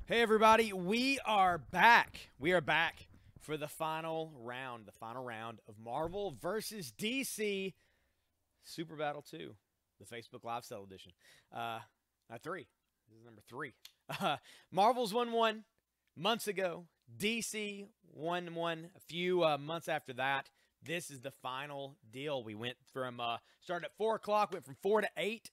Hey everybody, we are back. We are back for the final round of Marvel versus DC Super Battle 2, the Facebook Live Cell edition. Not 3. This is number 3. Marvel's won one months ago. DC won one a few months after that. This is the final deal. We went from started at 4 o'clock, went from 4 to 8.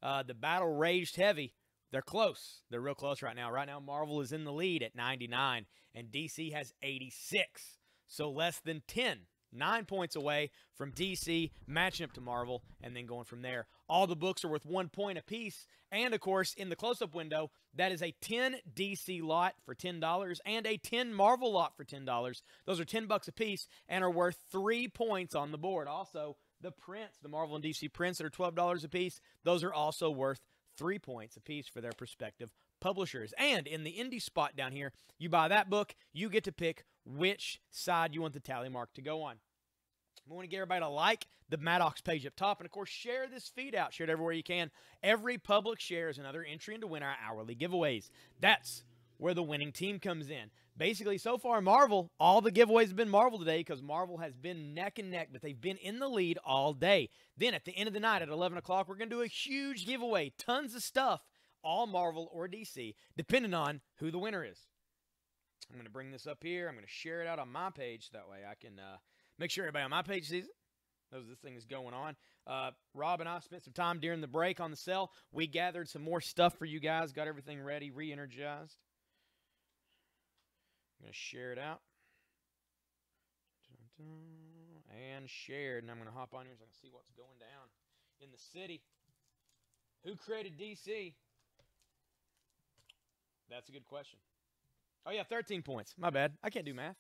The battle raged heavy. They're close. They're real close right now. Right now, Marvel is in the lead at 99, and DC has 86. So less than 10. 9 points away from DC, matching up to Marvel, and then going from there. All the books are worth 1 point apiece. And, of course, in the close-up window, that is a 10 DC lot for $10 and a 10 Marvel lot for $10. Those are $10 apiece and are worth 3 points on the board. Also, the prints, the Marvel and DC prints that are $12 apiece, those are also worth 3 points apiece for their respective publishers. And in the indie spot down here, you buy that book, you get to pick which side you want the tally mark to go on. I want to get everybody to like the Maddox page up top, and of course, share this feed out. Share it everywhere you can. Every public share is another entry in to win our hourly giveaways. That's where the winning team comes in. Basically, so far, Marvel, all the giveaways have been Marvel today because Marvel has been neck and neck, but they've been in the lead all day. Then at the end of the night at 11 o'clock, we're going to do a huge giveaway. Tons of stuff, all Marvel or DC, depending on who the winner is. I'm going to bring this up here. I'm going to share it out on my page. That way I can make sure everybody on my page sees it. Knows this thing is going on. Rob and I spent some time during the break on the cell. We gathered some more stuff for you guys. Got everything ready, re-energized. I'm going to share it out. And shared. And I'm going to hop on here so I can see what's going down in the city. Who created DC? That's a good question. Oh, yeah, 13 points. My bad. I can't do math.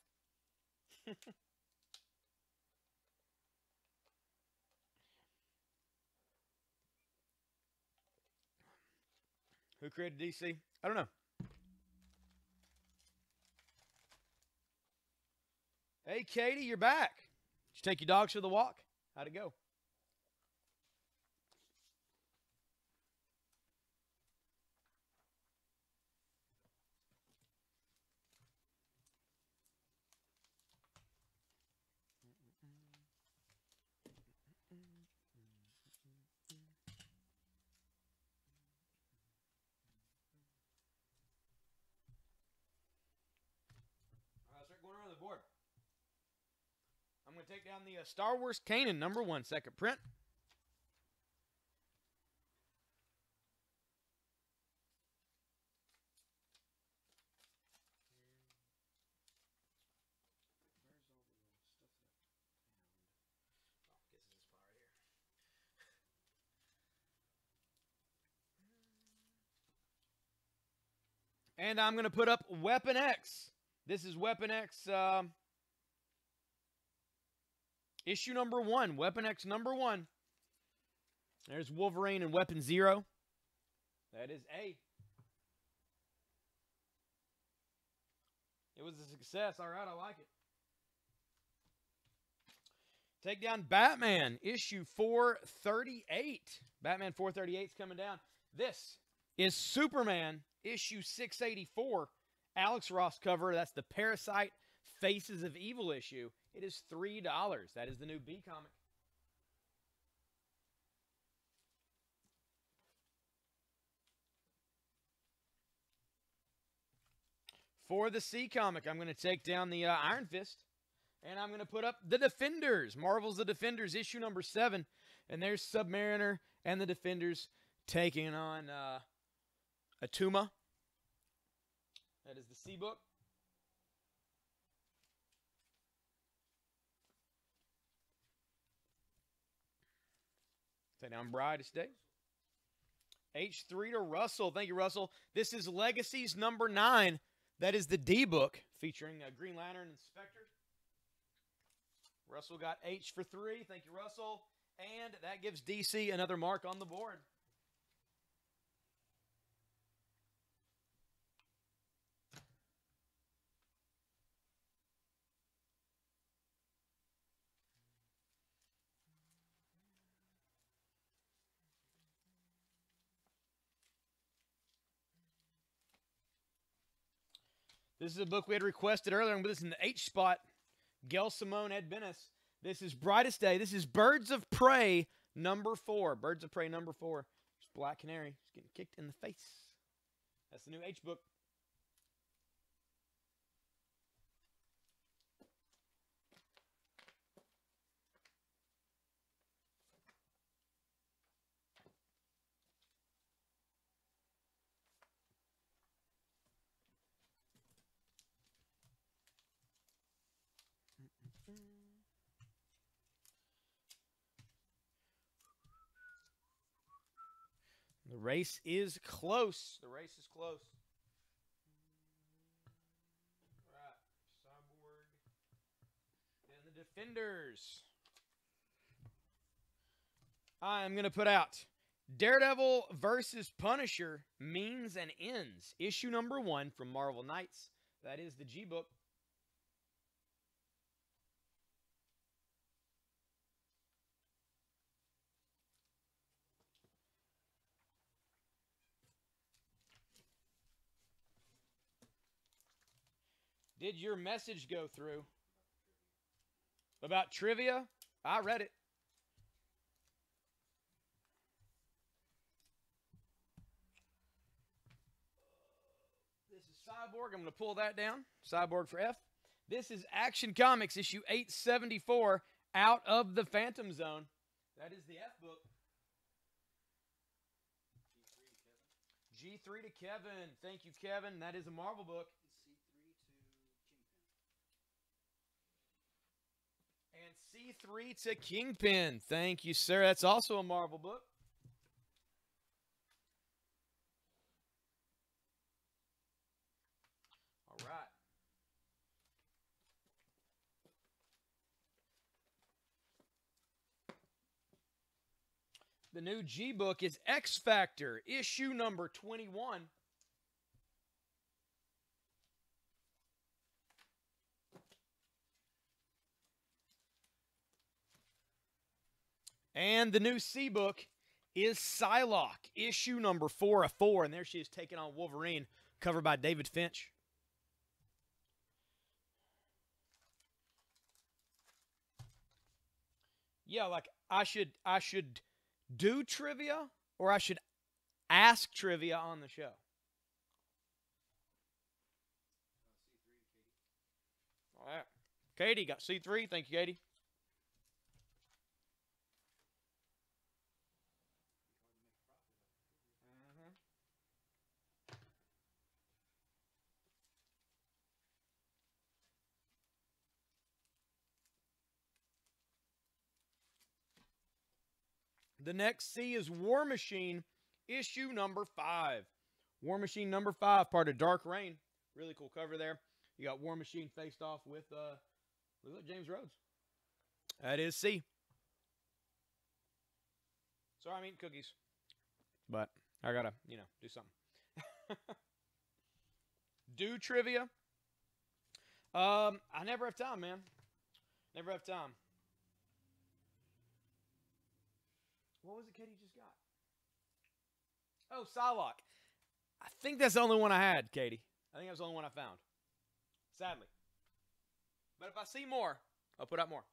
Who created DC? I don't know. Hey, Katie, you're back. Did you take your dogs for the walk? How'd it go? All right, let's start going around the board. I'm going to take down the Star Wars Kanan #1 second print. And I'm going to put up Weapon X. This is Weapon X issue #1. Weapon X #1. There's Wolverine and Weapon Zero. That is A. It was a success. All right, I like it. Take down Batman, issue 438. Batman 438 is coming down. This is Superman, issue 684. Alex Ross cover. That's the Parasite Faces of Evil issue. It is $3. That is the new B comic. For the C comic, I'm going to take down the Iron Fist. And I'm going to put up The Defenders. Marvel's The Defenders, issue #7. And there's Submariner and The Defenders taking on Atuma. That is the C book. Take down Brightest Day. H3 to Russell. Thank you, Russell. This is Legacies #9. That is the D book featuring Green Lantern and Spectre. Russell got H for 3. Thank you, Russell. And that gives DC another mark on the board. This is a book we had requested earlier, and with us in the H spot, Gail Simone, Ed Bennis. This is Brightest Day. This is Birds of Prey number 4. Birds of Prey number 4. It's Black Canary. He's getting kicked in the face. That's the new H book. The race is close. The race is close. All right. Cyborg and the Defenders. I'm going to put out Daredevil versus Punisher Means and Ends. Issue number 1 from Marvel Knights. That is the G book. Did your message go through? About trivia? I read it. This is Cyborg. I'm going to pull that down. Cyborg for F. This is Action Comics, issue 874, Out of the Phantom Zone. That is the F book. G3 to Kevin. Thank you, Kevin. That is a Marvel book. And C3 to Kingpin. Thank you, sir. That's also a Marvel book. All right. The new G book is X Factor, issue number 21. And the new C book is Psylocke, issue number 4 of 4. And there she is taking on Wolverine, covered by David Finch. Yeah, like I should do trivia, or I should ask trivia on the show. All right. Katie got C3. Thank you, Katie. The next C is War Machine, issue number 5. War Machine number 5, part of Dark Reign. Really cool cover there. You got War Machine faced off with James Rhodes. That is C. Sorry, I'm eating cookies. But I gotta, do something. Do trivia. I never have time, man. Never have time. What was it Katie just got? Oh, Psylocke. I think that's the only one I had, Katie. I think that was the only one I found. Sadly. But if I see more, I'll put out more.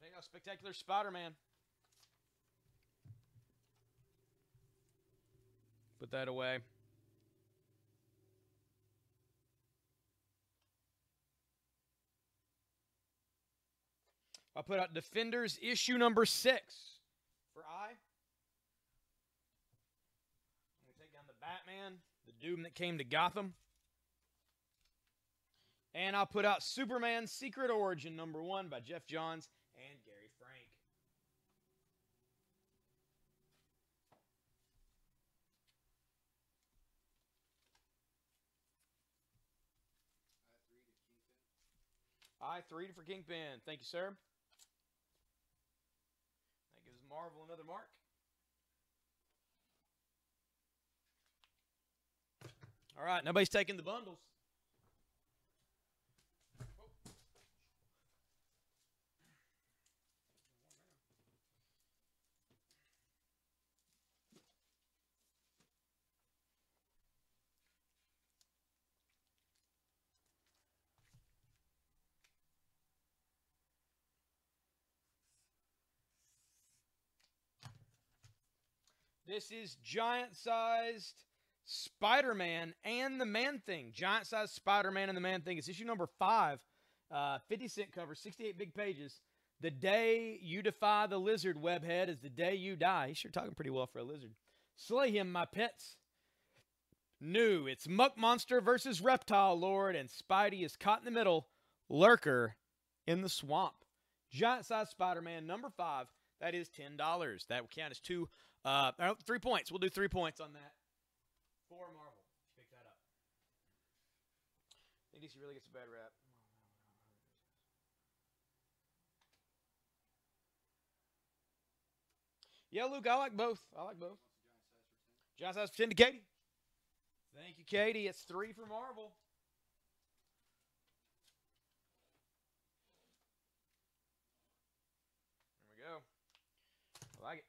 There you go, Spectacular Spider-Man. Put that away. I'll put out Defenders issue number 6 for I. I'm going to take down the Batman, the Doom that came to Gotham. And I'll put out Superman Secret Origin number 1 by Jeff Johns and Gary Frank. I3 for Kingpin. Thank you, sir. That gives Marvel another mark. All right, nobody's taking the bundles. This is giant-sized Spider-Man and the Man-Thing. Giant-sized Spider-Man and the Man-Thing. It's issue number 5. 50-cent cover, 68 big pages. The day you defy the lizard, Webhead, is the day you die. He's sure talking pretty well for a lizard. Slay him, my pets. New. It's Muck Monster versus Reptile Lord, and Spidey is caught in the middle. Lurker in the swamp. Giant-sized Spider-Man, number 5. That is $10. That will count as 3 points. We'll do 3 points on that. For Marvel. Pick that up. I think DC really gets a bad rap. Yeah, Luke, I like both. Giant size for 10 to Katie. Thank you, Katie. It's 3 for Marvel. There we go. I like it.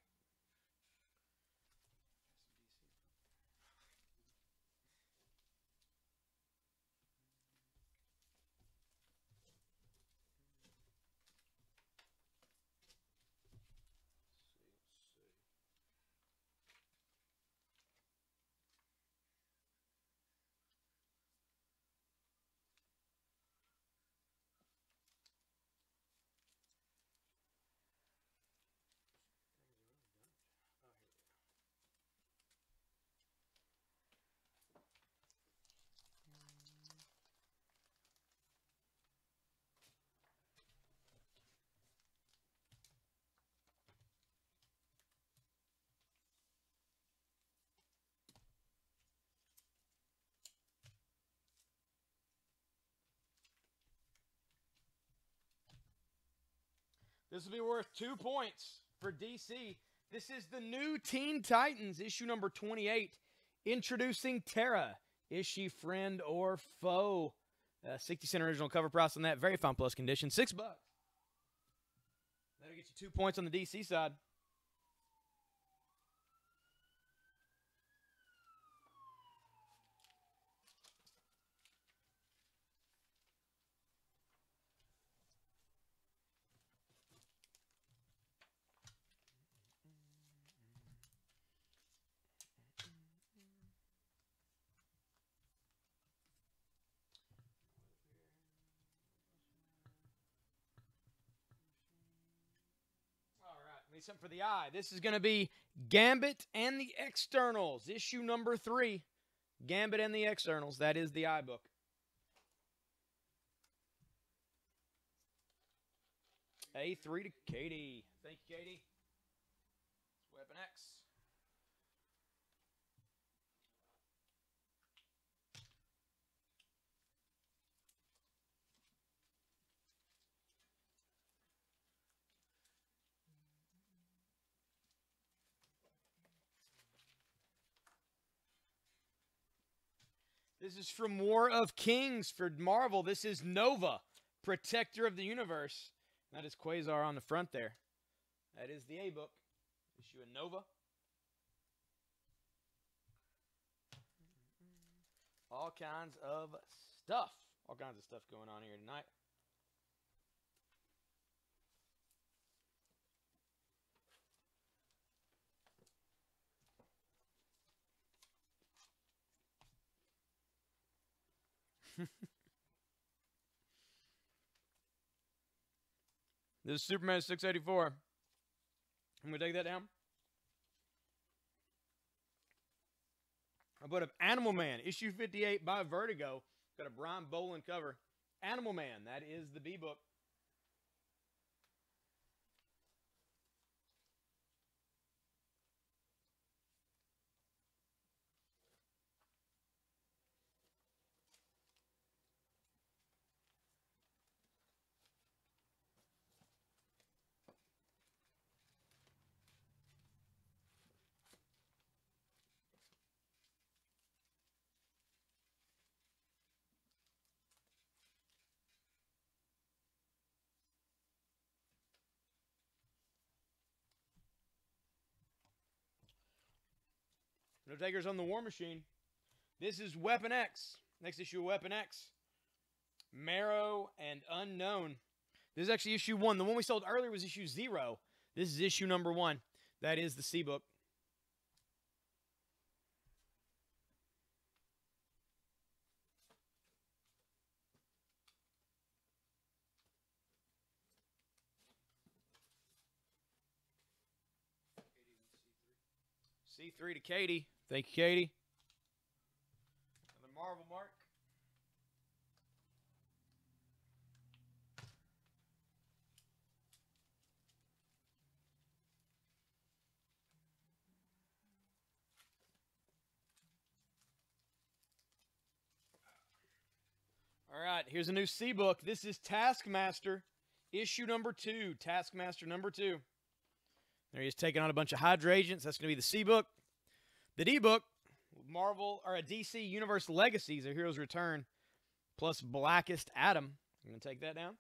This will be worth 2 points for DC. This is the new Teen Titans, issue number 28. Introducing Terra. Is she friend or foe? 60-cent original cover price on that. Very fine plus condition. $6. That'll get you 2 points on the DC side. Need something for the eye. This is going to be Gambit and the Externals, issue number 3. Gambit and the Externals. That is the eye book. A3 to Katie. Thank you, Katie. Weapon X. This is from War of Kings for Marvel. This is Nova, Protector of the Universe. That is Quasar on the front there. That is the A book. Issue of Nova. All kinds of stuff. All kinds of stuff going on here tonight. This is Superman 684. I'm going to take that down. I put up Animal Man, issue 58 by Vertigo. Got a Brian Boland cover. Animal Man, that is the B book. No takers on the War Machine. This is Weapon X. Next issue of Weapon X. Marrow and Unknown. This is actually issue 1. The one we sold earlier was issue 0. This is issue number 1. That is the C book. C3 to Katie. Thank you, Katie. Another Marvel mark. All right, here's a new C book. This is Taskmaster, issue number 2. Taskmaster number 2. There he is taking on a bunch of Hydra agents. That's going to be the C book. The D book, Marvel or a DC Universe Legacies, A Hero's Return, plus Blackest Adam. I'm going to take that down.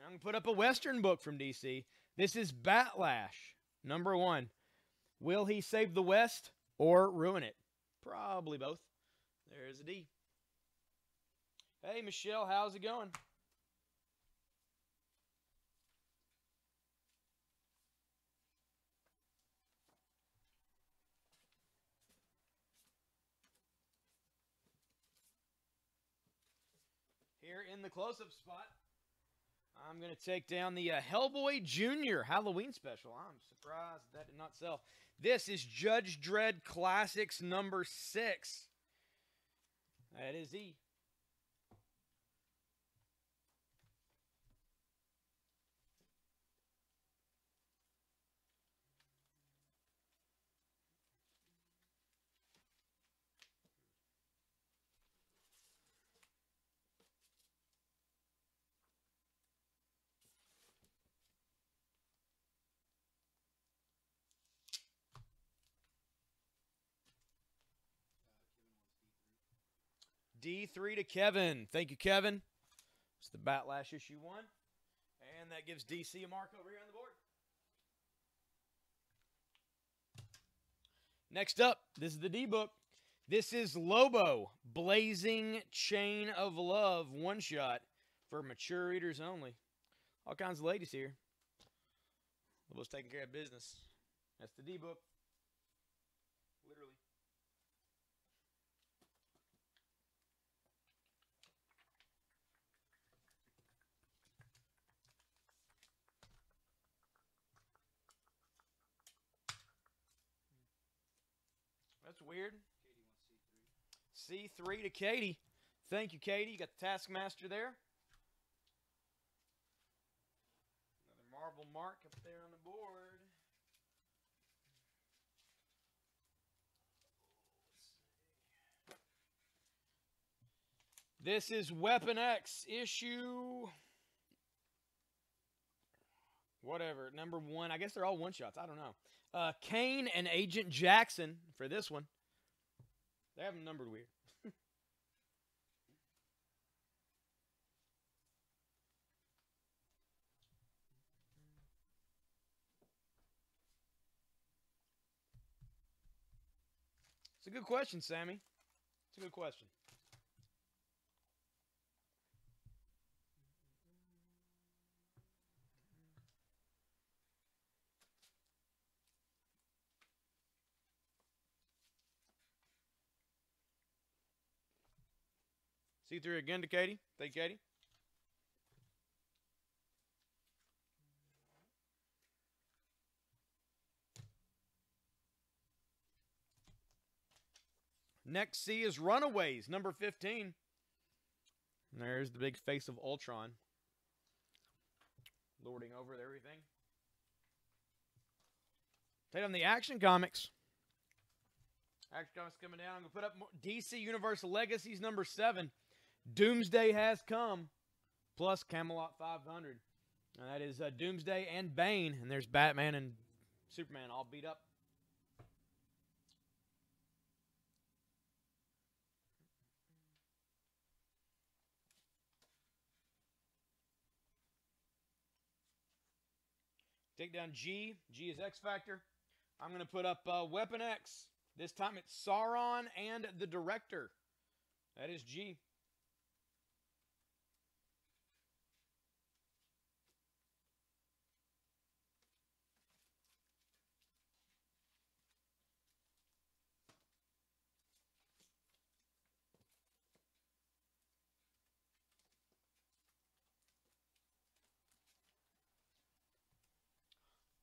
I'm going to put up a Western book from DC. This is Batlash, number 1. Will he save the West or ruin it? Probably both. There's a D. Hey, Michelle, how's it going? Here in the close-up spot, I'm going to take down the Hellboy Jr. Halloween special. I'm surprised that did not sell. This is Judge Dredd Classics number 6. That is E. D3 to Kevin. Thank you, Kevin. It's the Batlash issue 1. And that gives DC a mark over here on the board. Next up, this is the D book. This is Lobo, Blazing Chain of Love, one-shot for mature readers only. All kinds of ladies here. Lobo's taking care of business. That's the D book. Literally. That's weird. C3 to Katie. Thank you, Katie. You got the Taskmaster there. Another Marvel mark up there on the board. This is Weapon X issue whatever, number 1. I guess they're all one-shots. I don't know. Kane and Agent Jackson for this one. They have them numbered weird. It's a good question, Sammy. It's a good question. C3 again to Katie. Thank you, Katie. Next C is Runaways, number 15. And there's the big face of Ultron. Lording over everything. Take on the Action Comics. Action Comics coming down. I'm going to put up DC Universe Legacies number 7. Doomsday Has Come, plus Camelot 500. And that is Doomsday and Bane. And there's Batman and Superman all beat up. Take down G. G is X Factor. I'm going to put up Weapon X. This time it's Sauron and the Director. That is G.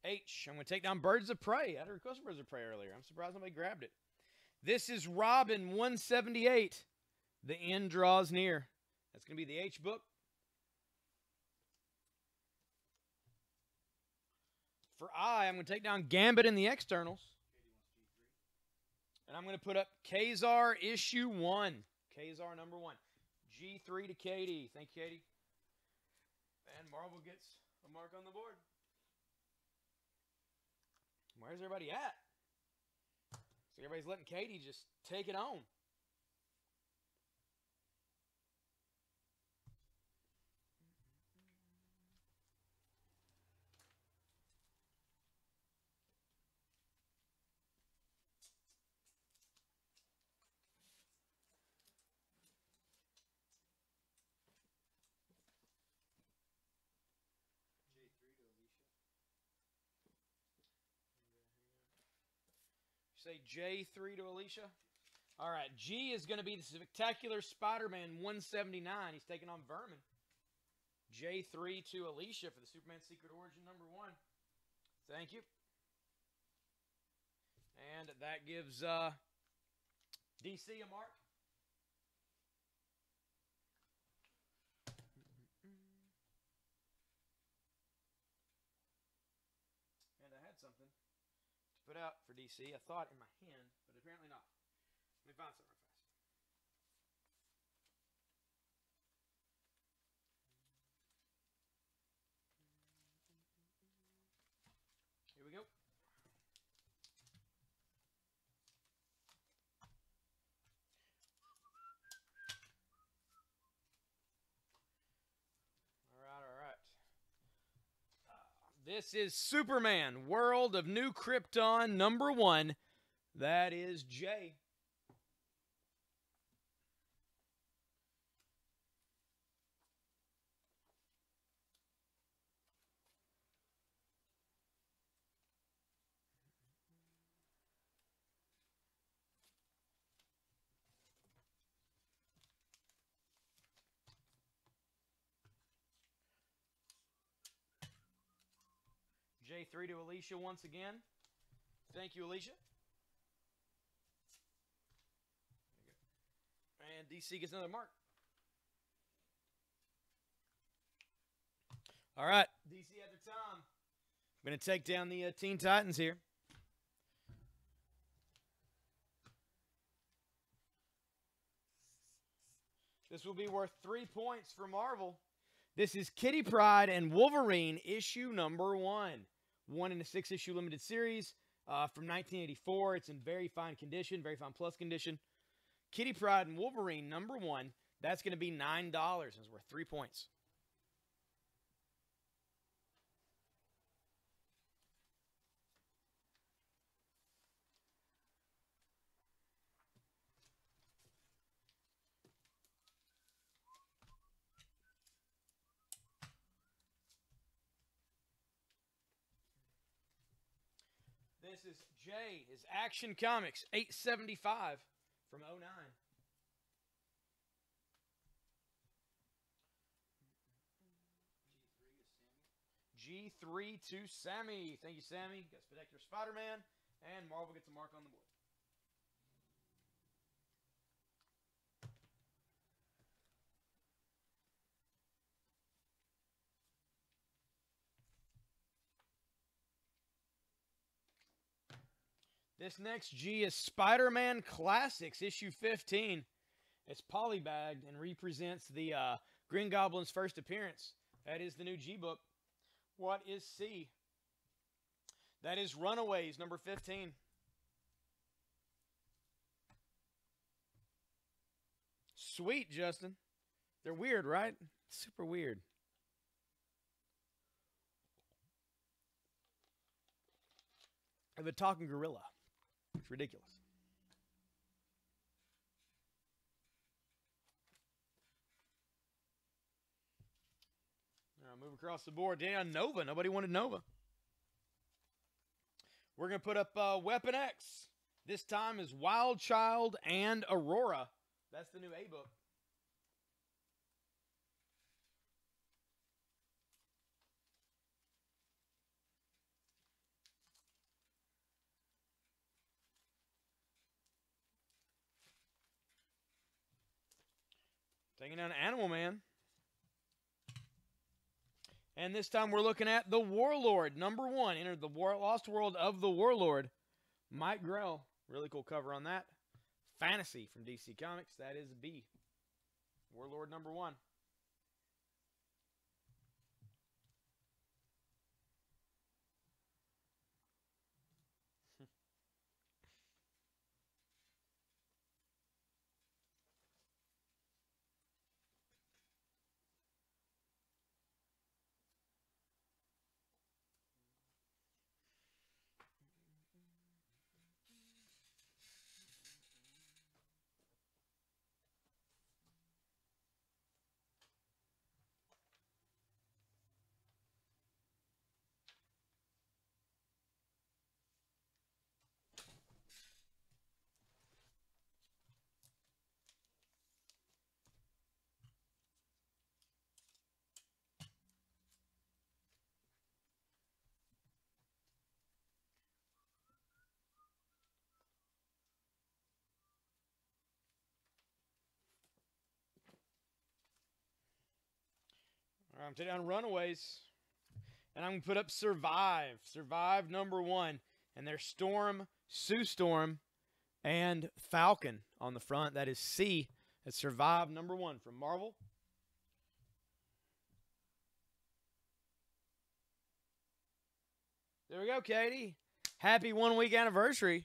H. I'm going to take down Birds of Prey. I had a request for Birds of Prey earlier. I'm surprised nobody grabbed it. This is Robin 178. The end draws near. That's going to be the H book. For I, I'm going to take down Gambit in the externals. And I'm going to put up Kazar issue 1. Kazar number 1. G3 to Katie. Thank you, Katie. And Marvel gets a mark on the board. Where's everybody at? So everybody's letting Katie just take it on. Say J3 to Alicia. All right, G is going to be the Spectacular Spider-Man 179. He's taking on Vermin. J3 to Alicia for the Superman Secret Origin number 1. Thank you. And that gives DC a mark. And I had something put out for DC. I thought in my hand, but apparently not. Let me find something real fast. Here we go. All right. This is Superman, World of New Krypton, number 1. That is J. J3 to Alicia once again. Thank you, Alicia. And DC gets another mark. All right, DC at the time. I'm going to take down the Teen Titans here. This will be worth 3 points for Marvel. This is Kitty Pryde and Wolverine, issue number 1. 1 in a 6-issue limited series from 1984. It's in very fine condition, very fine plus condition. Kitty Pryde and Wolverine, number 1. That's going to be $9. It's worth 3 points. This is J, is Action Comics, 875 from 09. G3 to Sammy. Thank you, Sammy. Got Spectacular Spider-Man, and Marvel gets a mark on the board. This next G is Spider-Man Classics, issue 15. It's polybagged and represents the Green Goblin's first appearance. That is the new G book. What is C? That is Runaways, number 15. Sweet, Justin. They're weird, right? Super weird. of a talking gorilla. It's ridiculous. Move across the board. Damn, Nova. Nobody wanted Nova. We're going to put up Weapon X. This time is Wild Child and Aurora. That's the new A-book. Taking down Animal Man. And this time we're looking at the Warlord, #1. Entered the Lost World of the Warlord. Mike Grell. Really cool cover on that. Fantasy from DC Comics. That is B. Warlord #1. All right, I'm taking down Runaways. And I'm going to put up Survive. Survive #1. And there's Storm, Sue Storm, and Falcon on the front. That is C. That's Survive #1 from Marvel. There we go, Katie. Happy 1-week anniversary. You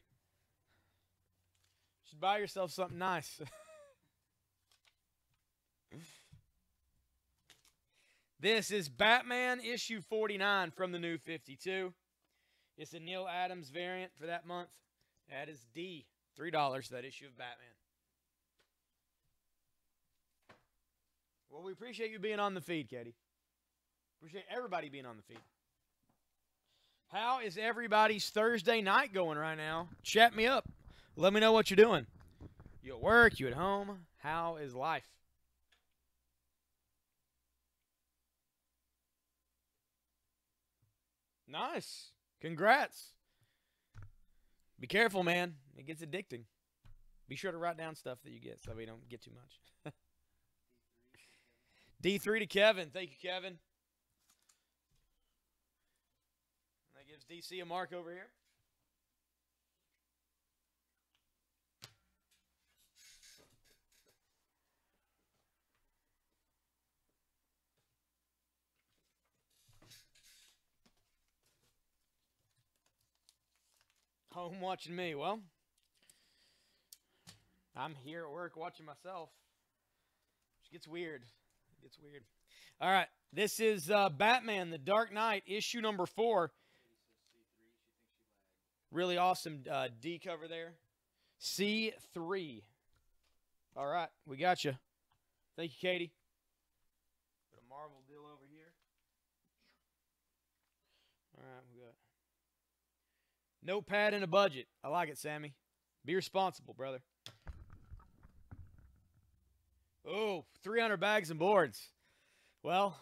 should buy yourself something nice. This is Batman issue 49 from the new 52. It's a Neil Adams variant for that month. That is D. $3, that issue of Batman. Well, we appreciate you being on the feed, Katie. Appreciate everybody being on the feed. How is everybody's Thursday night going right now? Chat me up. Let me know what you're doing. You at work? You at home? How is life? Nice. Congrats. Be careful, man. It gets addicting. Be sure to write down stuff that you get so we don't get too much. D3 to Kevin. Thank you, Kevin. That gives DC a mark over here. Home watching me. Well, I'm here at work watching myself. Which gets weird. It gets weird. All right. This is Batman, The Dark Knight, issue #4. Really awesome D cover there. C3. All right. We got you. Thank you, Katie. Put a Marvel deal over here. All right. We got notepad and a budget. I like it, Sammy. Be responsible, brother. Oh, 300 bags and boards. Well,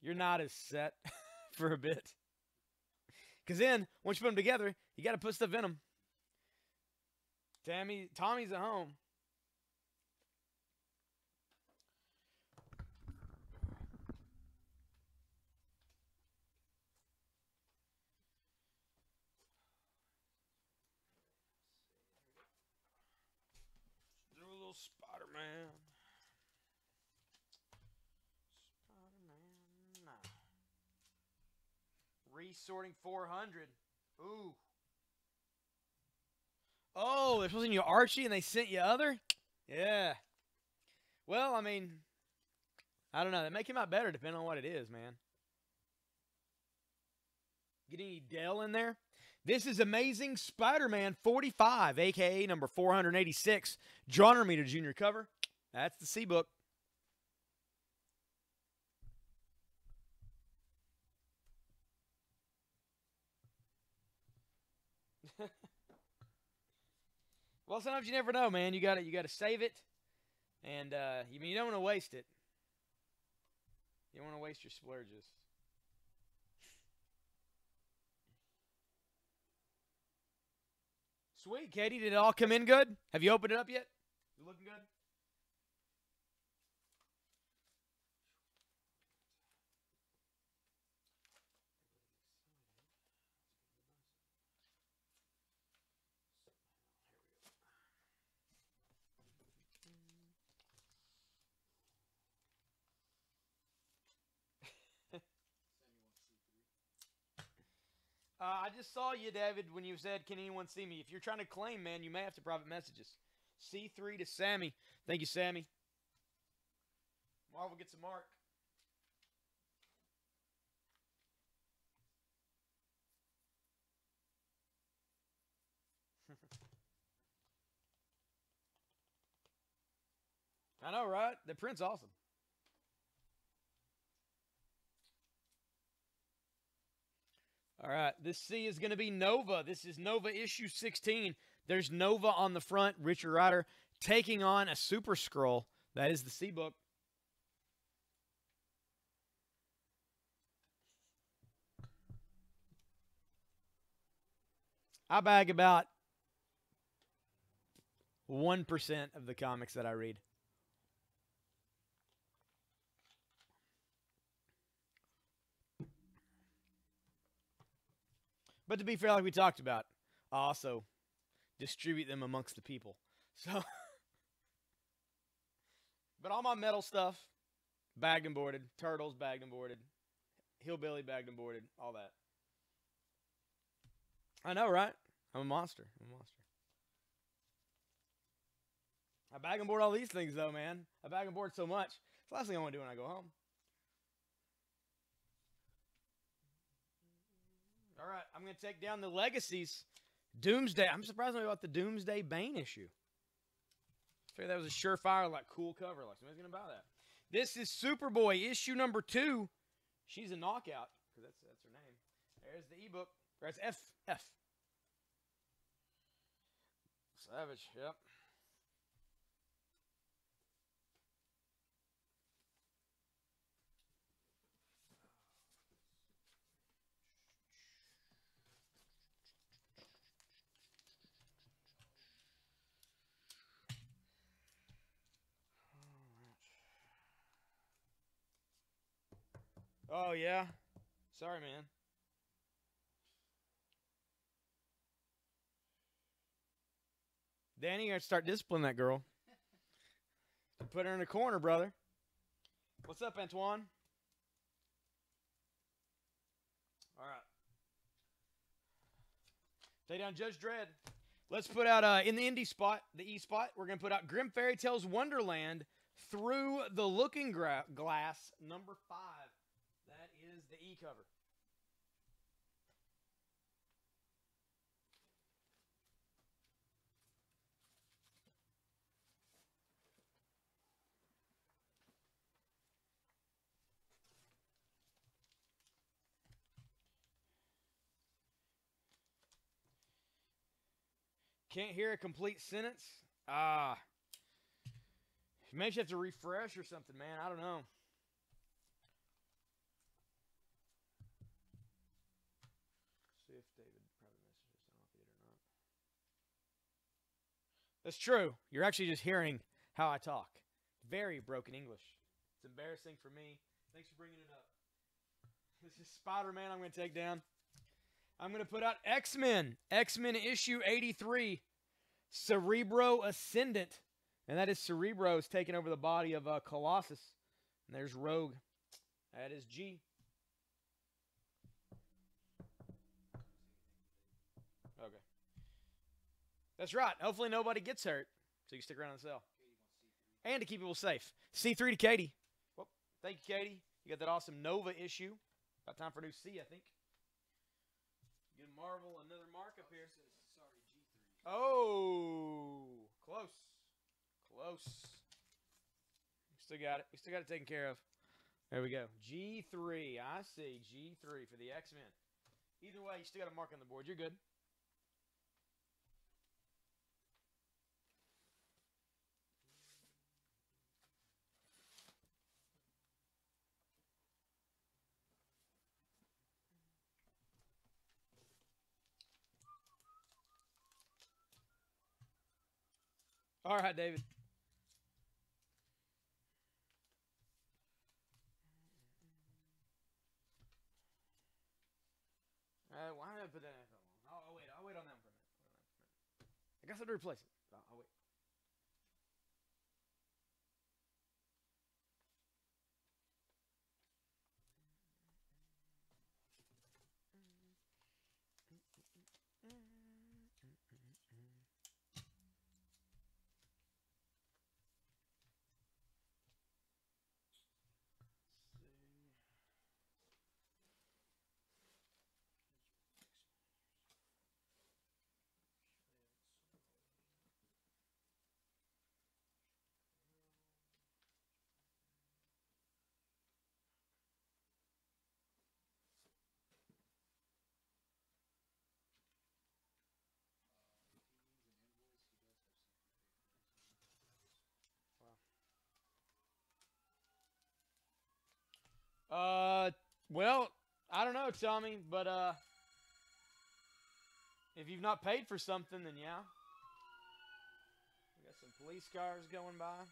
you're not as set for a bit. Because then, once you put them together, you got to put stuff in them. Tommy's at home. Do a little Spider-Man. Resorting 400. Ooh. Oh, they're supposed to send you Archie and they sent you other? Yeah. Well, I mean, I don't know. They make him out better depending on what it is, man. Get any Dell in there? This is Amazing Spider-Man 45, a.k.a. number 486. John Romita Jr. cover. That's the C-Book. Well, sometimes you never know, man. You got to save it, and you don't want to waste it. You don't want to waste your splurges. Sweet, Katie. Did it all come in good? Have you opened it up yet? Is it looking good? I just saw you, David, when you said, "Can anyone see me?" If you're trying to claim, man, you may have to private message us. C3 to Sammy. Thank you, Sammy. Marvel gets a mark. I know, right? The print's awesome. All right, this C is going to be Nova. This is Nova issue 16. There's Nova on the front, Richard Rider taking on a Super Skrull. That is the C-Book. I bag about 1% of the comics that I read. But to be fair, like we talked about, I also distribute them amongst the people. So, but all my metal stuff, bagged and boarded. Turtles, bagged and boarded. Hillbilly, bagged and boarded. All that. I know, right? I'm a monster. I bag and board all these things, though, man. I bag and board so much. It's the last thing I want to do when I go home. All right, I'm going to take down the Legacies. Doomsday. I'm surprised about the Doomsday Bane issue. I figured that was a surefire, like, cool cover. Like, somebody's going to buy that. This is Superboy, issue number 2. She's a knockout, because that's her name. There's the ebook. That's FF. Savage, yep. Oh, yeah? Sorry, man. Danny, you got to start disciplining that girl. Put her in the corner, brother. What's up, Antoine? All right. Take down Judge Dredd. Let's put out, in the indie spot, the E spot, we're going to put out Grim Fairy Tales Wonderland Through the Looking Glass, number 5. That is the E cover. Can't hear a complete sentence? Maybe you have to refresh or something, man. I don't know. See if David private messages. I don't know if he did or not. That's true. You're actually just hearing how I talk. Very broken English. It's embarrassing for me. Thanks for bringing it up. This is Spider-Man I'm going to take down. I'm going to put out X-Men. X-Men issue 83. Cerebro Ascendant. And that is Cerebro's taking over the body of Colossus. And there's Rogue. That is G. Okay. That's right. Hopefully nobody gets hurt. So you can stick around in the cell. And to keep people safe. C3 to Katie. Well, thank you, Katie. You got that awesome Nova issue. About time for a new C, I think. Get Marvel another mark up here. Sorry, G3. Oh, close. Close. We still got it. We still got it taken care of. There we go. G3. I see. G3 for the X-Men. Either way, you still got a mark on the board. You're good. All right, David. Why did I put that in so long? I'll wait. I'll wait on that one for a minute. I guess I have to replace it. I'll wait. Well, I don't know, Tommy, but if you've not paid for something, then yeah. We got some police cars going by.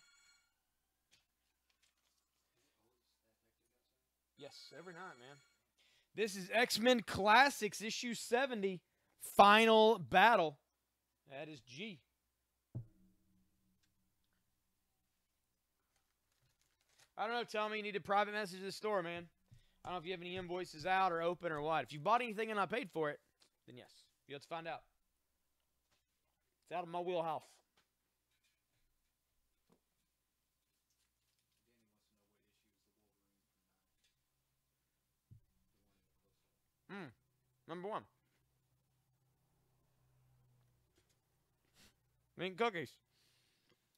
Yes, every night, man. This is X-Men Classics, issue 70, Final Battle. That is G. I don't know, Tommy. You need a private message to the store, man. I don't know if you have any invoices out or open or what. If you bought anything and I paid for it, then yes. You have to find out. It's out of my wheelhouse. Number 1. Cookies.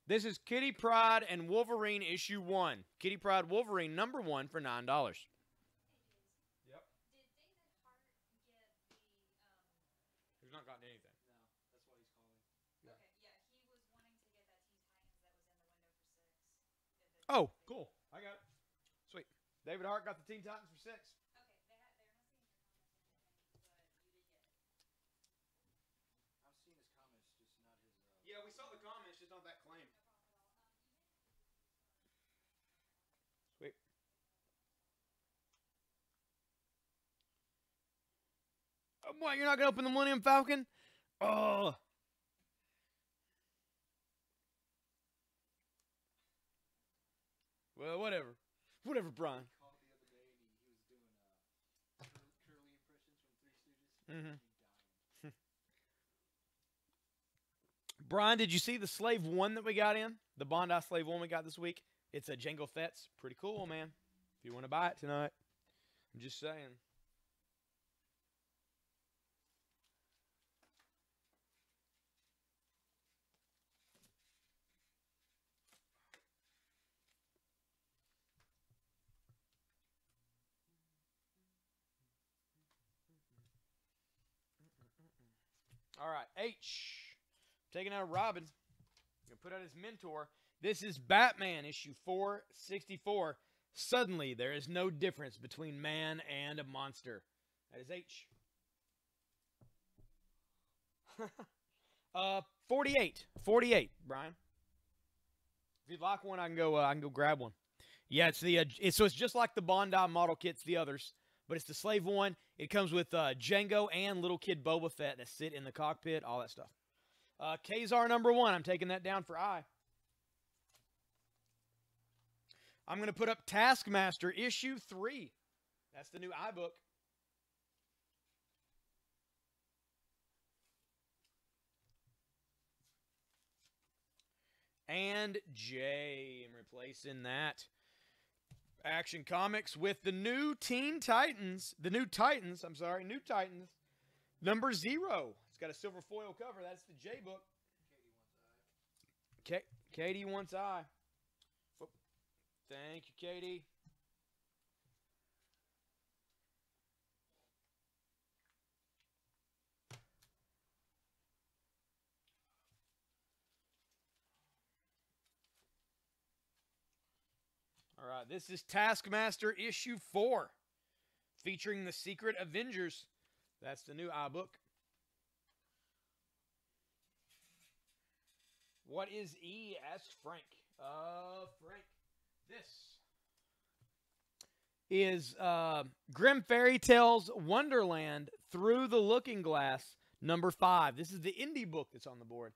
This is Kitty Pryde and Wolverine issue 1. Kitty Pryde Wolverine number 1 for $9. Yep. Did David Hart get the He's not gotten anything. No, that's why he's calling. Yeah. Okay, yeah, he was wanting to get that Teen Titans that was in the window for 6. Oh, cool. I got it. Sweet. David Hart got the Teen Titans for 6. Okay, they're not seeing your comments or anything, but you did get it. I'm seeing his comments, just not his. Yeah, we saw the comments, just not that claim. No problem at all. Sweet. Oh, what? You're not going to open the Millennium Falcon? Oh. Well, whatever. Whatever, Brian. He called the other day and he was doing curly impressions from Three Stooges. Mm-hmm. Dying. Brian, did you see the Slave 1 that we got in? The Bondi Slave 1 we got this week? It's a Jango Fett's. Pretty cool, man. If you want to buy it tonight. I'm just saying. All right, H. Taking out Robin. Gonna put out his mentor. This is Batman, issue 464. Suddenly, there is no difference between man and a monster. That is H. 48. 48, Brian. If you'd like one, I can go grab one. Yeah, it's the so it's just like the Bondi model kits, the others, but it's the Slave 1. It comes with Jango and little kid Boba Fett that sit in the cockpit, all that stuff. Kazar number 1. I'm taking that down for I. I'm going to put up Taskmaster issue 3. That's the new iBook. And J. I'm replacing that. Action Comics with the new Teen Titans. The new Titans, New Titans. Number 0. It's got a silver foil cover. That's the J book. Katie wants I. Whoop. Thank you, Katie. All right, this is Taskmaster issue 4, featuring the Secret Avengers. That's the new iBook. What is E? Ask Frank. Frank, this is Grim Fairy Tales Wonderland Through the Looking Glass, number 5. This is the indie book that's on the board.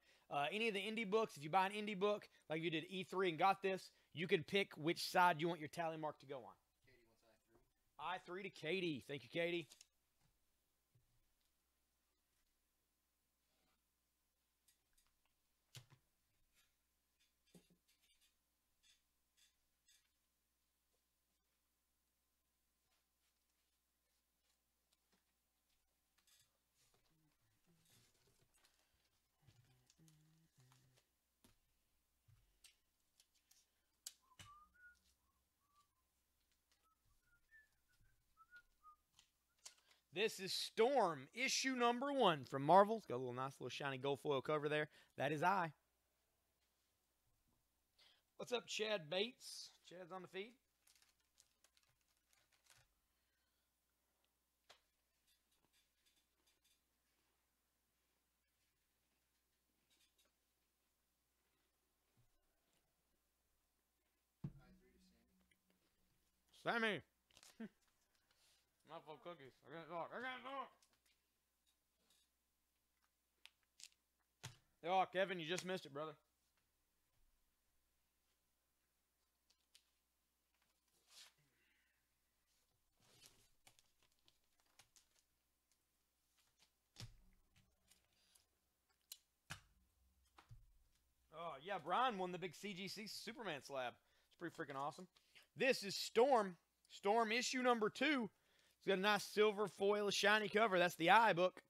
Any of the indie books, if you buy an indie book, like you did E3 and got this, you can pick which side you want your tally mark to go on. Katie wants I3. I3 to Katie. Thank you, Katie. This is Storm, issue number 1 from Marvel. It's got a little nice little shiny gold foil cover there. That is I. What's up, Chad Bates? Chad's on the feed. I3 to Sammy. Sammy. Not full cookies. I can't talk. Oh, Kevin, you just missed it, brother. Oh, yeah, Brian won the big CGC Superman slab. It's pretty freaking awesome. This is Storm. Storm issue number 2. It's got a nice silver foil shiny cover. That's the I book.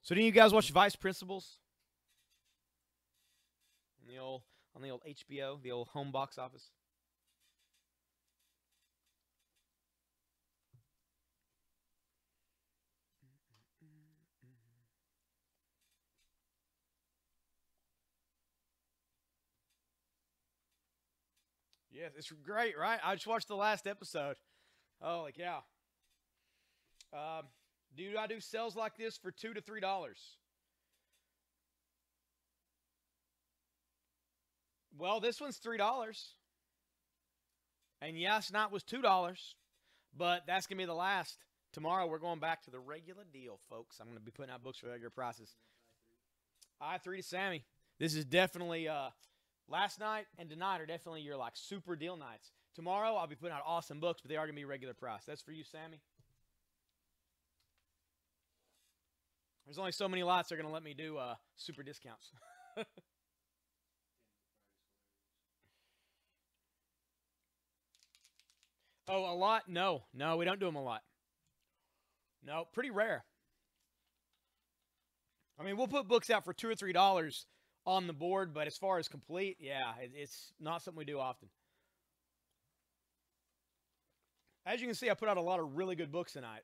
So do you guys watch Vice Principals? On the old HBO, the old home box office? Yes, it's great, right? I just watched the last episode. Oh, like, yeah. Do I do sales like this for $2 to $3? Well, this one's $3. And yes, Night was $2. But that's going to be the last. Tomorrow, we're going back to the regular deal, folks. I'm going to be putting out books for regular prices. I3 to Sammy. This is definitely... last night and tonight are definitely your like super deal nights. Tomorrow I'll be putting out awesome books, but they are going to be regular price. That's for you, Sammy. There's only so many lots they're going to let me do super discounts. Oh, a lot? No, we don't do them a lot. No, pretty rare. I mean, we'll put books out for $2 or $3 on the board, but as far as complete, yeah, it's not something we do often. As you can see, I put out a lot of really good books tonight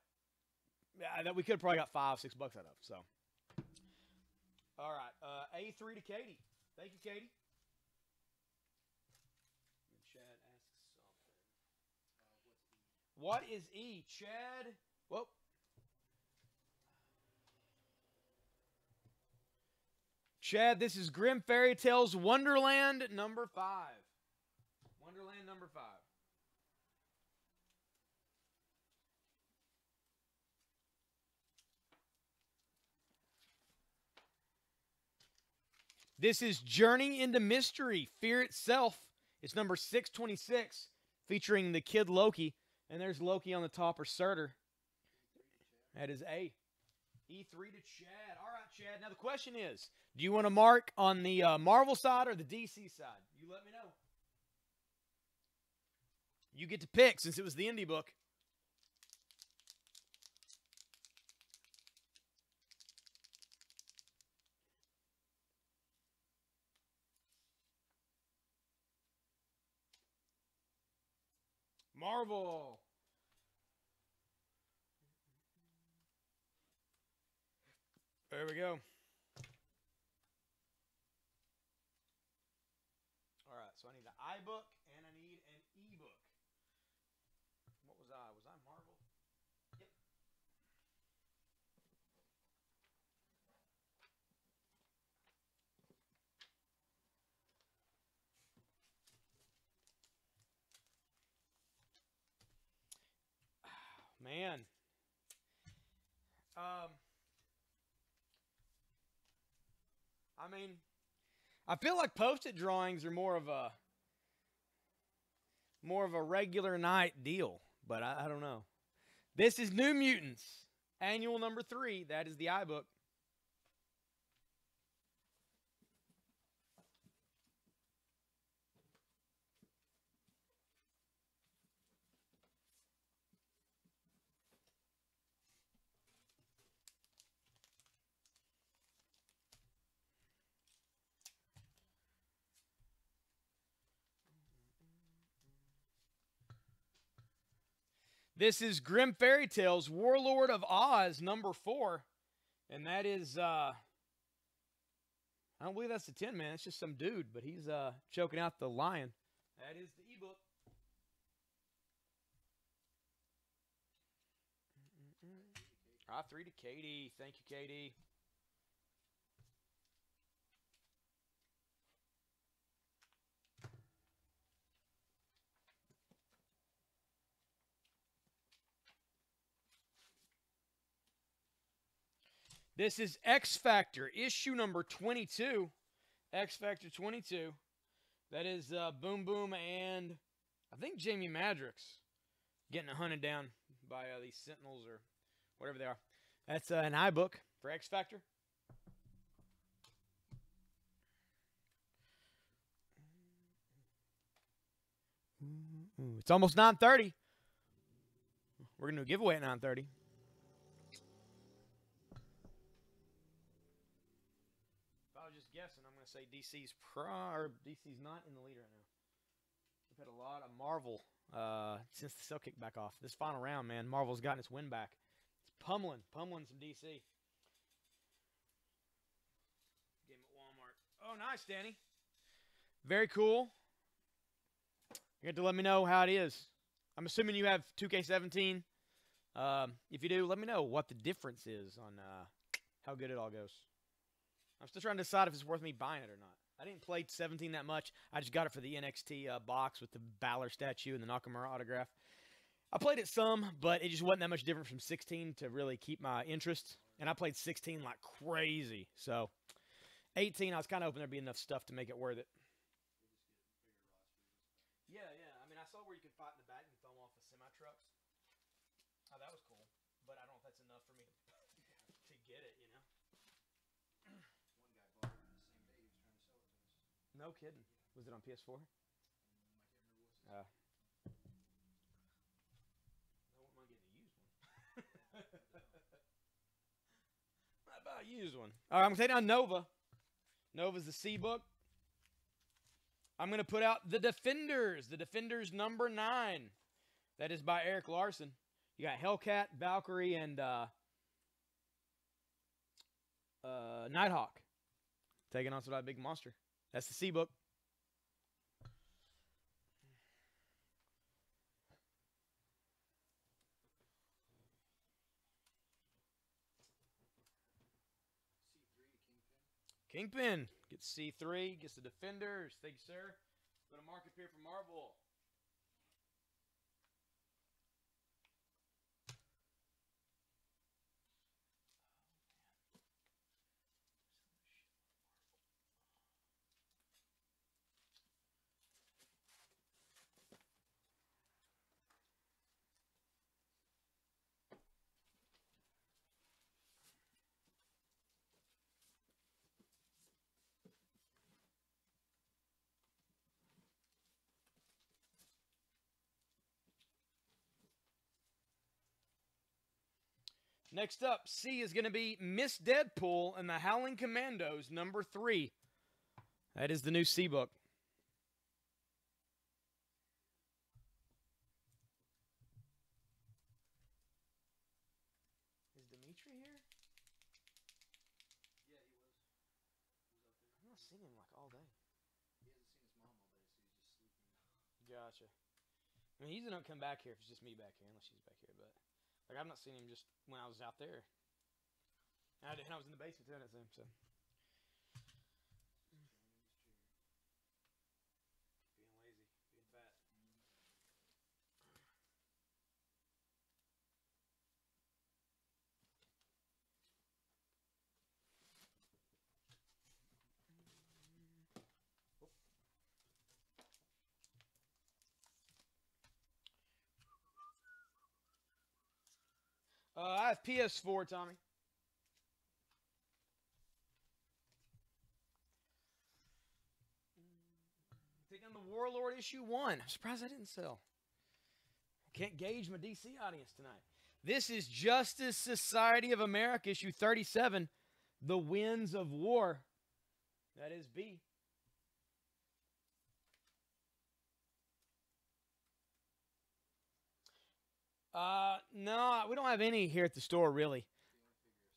that we could have probably got $5, $6 out of. So, all right, A3 to Katie. Thank you, Katie. Chad asks something. What is E? Chad? Whoa. Chad, this is Grim Fairy Tales Wonderland number 5. Wonderland number 5. This is Journey into Mystery, Fear Itself. It's number 626, featuring the kid Loki. And there's Loki on the top, or Surtur. That is A. E3 to Chad. All right, Chad. Now the question is, do you want to mark on the Marvel side or the DC side? You let me know. You get to pick since it was the indie book. Marvel. There we go. All right, so I need an iBook and I need an ebook. What was I? Was I Marvel? Yep. Man. I mean, I feel like post-it drawings are more of a regular night deal, but I don't know. This is New Mutants, annual number 3. That is the iBook. This is Grim Fairy Tales, Warlord of Oz, number 4. And that is, I don't believe that's the Tin Man. It's just some dude, but he's choking out the lion. That is the ebook. Ah, 3 to Katie. Thank you, Katie. This is X Factor, issue number 22. X Factor 22. That is Boom Boom and I think Jamie Madrox getting hunted down by these Sentinels or whatever they are. That's an iBook for X Factor. It's almost 9:30. We're going to do a giveaway at 9:30. Guessing, I'm going to say DC's DC's not in the lead right now. We've had a lot of Marvel since the sale kicked back off. This final round, man, Marvel's gotten its win back. It's pummeling some DC. Game at Walmart. Oh, nice, Danny. Very cool. You have to let me know how it is. I'm assuming you have 2K17. If you do, let me know what the difference is on how good it all goes. I'm still trying to decide if it's worth me buying it or not. I didn't play 17 that much. I just got it for the NXT box with the Balor statue and the Nakamura autograph. I played it some, but it just wasn't that much different from 16 to really keep my interest. And I played 16 like crazy. So 18, I was kind of hoping there'd be enough stuff to make it worth it. Yeah. I mean, I saw where you could fight in the back and throw them off of semi-trucks. Oh, that was cool. But I don't know if that's enough for me to get it, you know? No kidding. Was it on PS4? I wouldn't mind getting a used one. How about a used one? All right, I'm going to take down Nova. Nova's the C book. I'm going to put out The Defenders. The Defenders number 9. That is by Eric Larson. You got Hellcat, Valkyrie, and Nighthawk taking on some big monster. That's the C book. Kingpin gets C3, gets the Defenders. Thank you, sir. Going to mark up here for Marvel. Next up, C is going to be Miss Deadpool and the Howling Commandos, number 3. That is the new C book. Is Dimitri here? Yeah, he was. He was out there. I've not seen him like all day. He hasn't seen his mom all day, so he's just sleeping. Gotcha. I mean, he usually don't come back here if it's just me back here, unless she's back here. But like, I've not seen him just when I was out there. And I was in the basement too, I didn't see him. So Chilling in his chair. being lazy, being fat. I have PS4, Tommy. Taking on the Warlord issue 1. I'm surprised I didn't sell. Can't gauge my DC audience tonight. This is Justice Society of America issue 37, The Winds of War. That is B. No, we don't have any here at the store, really.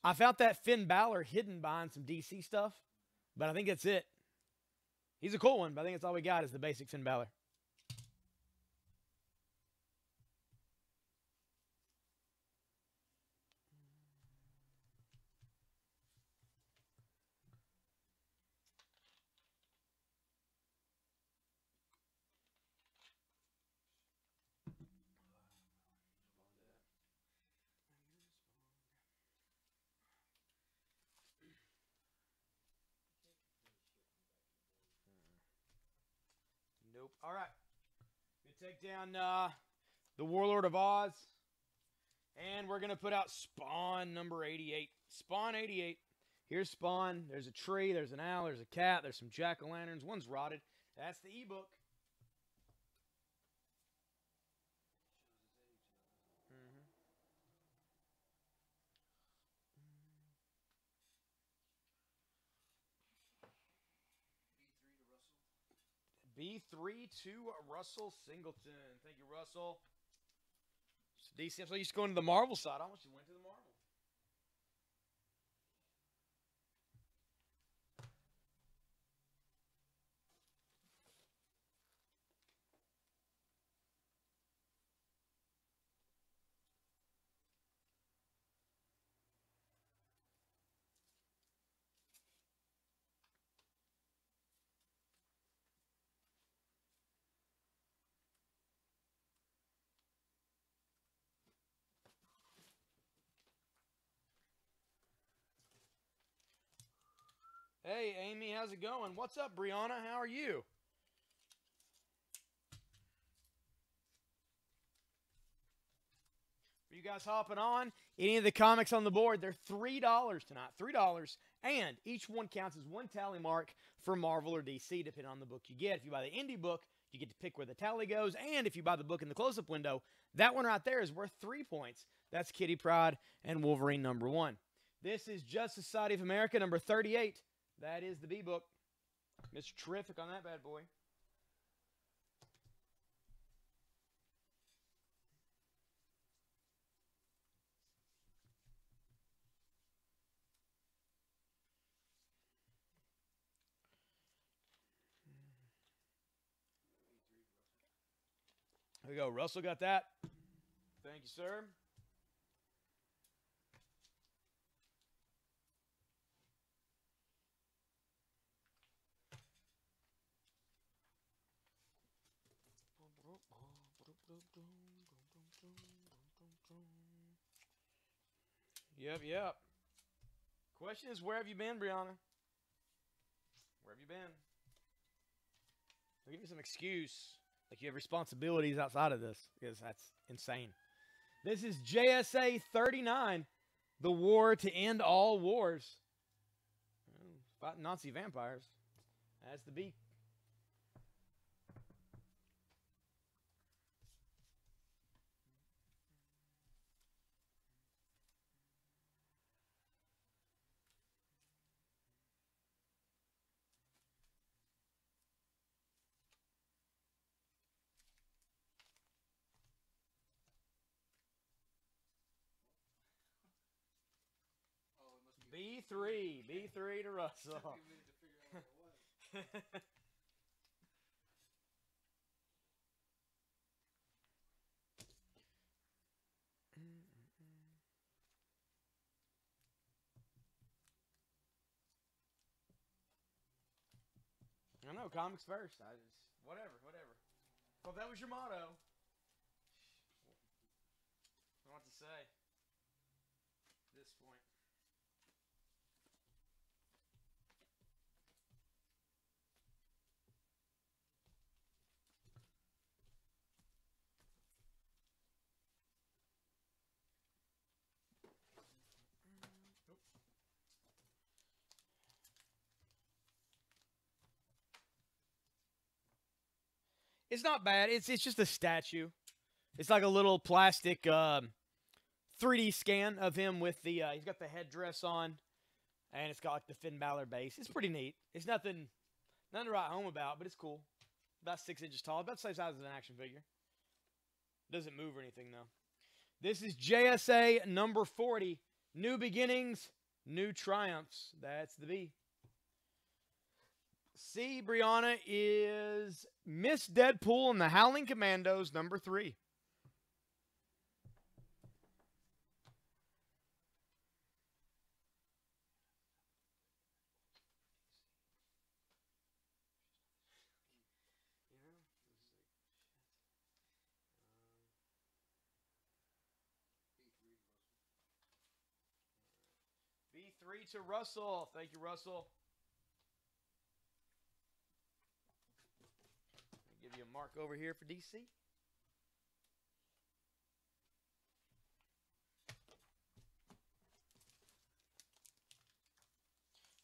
I found that Finn Balor hidden behind some DC stuff, but I think that's it. He's a cool one, but I think that's all we got is the basic Finn Balor. Nope. All right. We take down the Warlord of Oz. And we're going to put out Spawn number 88. Spawn 88. Here's Spawn. There's a tree. There's an owl. There's a cat. There's some jack-o'-lanterns. One's rotted. That's the ebook. B3 to Russell Singleton. Thank you, Russell. So DC, so you used to go into the Marvel side. I almost went to the Marvel. Hey, Amy, how's it going? What's up, Brianna? How are you? For you guys hopping on, any of the comics on the board, they're $3 tonight. $3. And each one counts as one tally mark for Marvel or DC, depending on the book you get. If you buy the indie book, you get to pick where the tally goes. And if you buy the book in the close-up window, that one right there is worth 3 points. That's Kitty Pryde and Wolverine number 1. This is Justice Society of America number 38. That is the B book. Mr. Terrific on that bad boy. There we go. Russell got that. Thank you, sir. Yep. Question is, where have you been, Brianna? Where have you been? Give me some excuse. Like you have responsibilities outside of this, because that's insane. This is JSA 39, The War to End All Wars. Fighting Nazi vampires. That's the B. B3. B3 to Russell. Took me a minute to figure out what it was. I know, comics first. Whatever. Well, that was your motto. I don't know what to say at this point. It's not bad. It's just a statue. It's like a little plastic 3D scan of him with the he's got the headdress on, and it's got like the Finn Balor base. It's pretty neat. It's nothing to write home about, but it's cool. About 6 inches tall, about the same size as an action figure. Doesn't move or anything though. This is JSA number 40. New beginnings, new triumphs. That's the B. C, Brianna, is Miss Deadpool and the Howling Commandos, number 3. B3 to Russell. Thank you, Russell. Give you a mark over here for DC.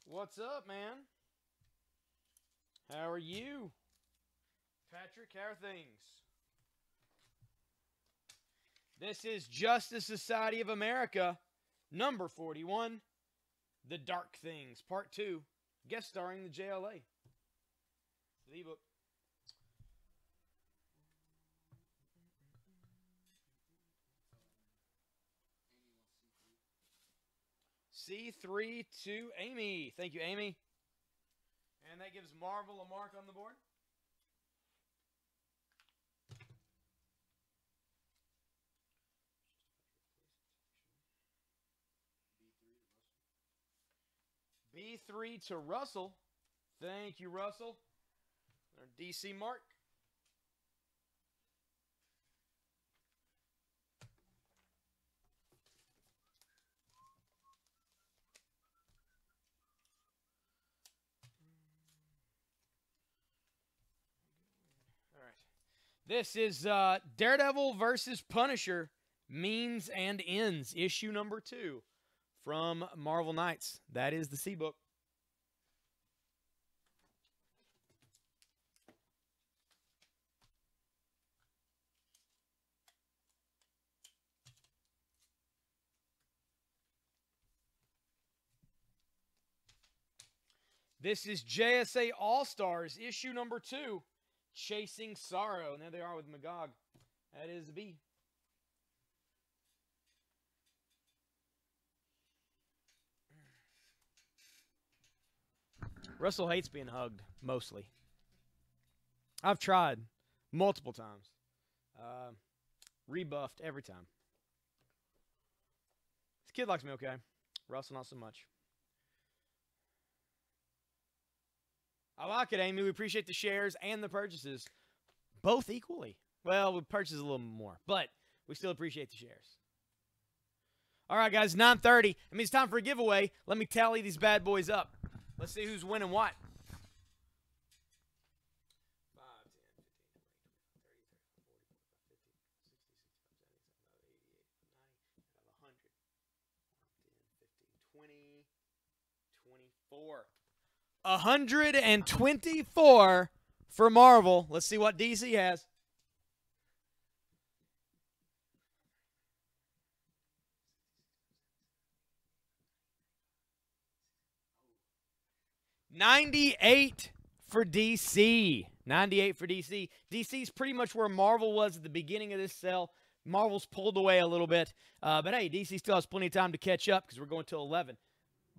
What's up, man? How are you? Patrick, how are things? This is Justice Society of America, number 41, The Dark Things, Part 2, guest starring the JLA. The book. C3 to Amy. Thank you, Amy. And that gives Marvel a mark on the board. B3 to Russell. Thank you, Russell. Our DC mark. All right. This is Daredevil versus Punisher, Means and Ends, issue number 2 from Marvel Knights. That is the C book. This is JSA All-Stars, issue number 2, Chasing Sorrow. And there they are with Magog. That is the B. Russell hates being hugged, mostly. I've tried multiple times. Rebuffed every time. This kid likes me okay. Russell, not so much. I like it, Amy. We appreciate the shares and the purchases. Both equally. Well, we purchase a little more, but we still appreciate the shares. All right, guys, 9:30. It means it's time for a giveaway. Let me tally these bad boys up. Let's see who's winning what. 5, 10, 124 for Marvel. Let's see what DC has. $98 for DC. 98 for DC. DC's pretty much where Marvel was at the beginning of this sale. Marvel's pulled away a little bit. But hey, DC still has plenty of time to catch up because we're going till 11.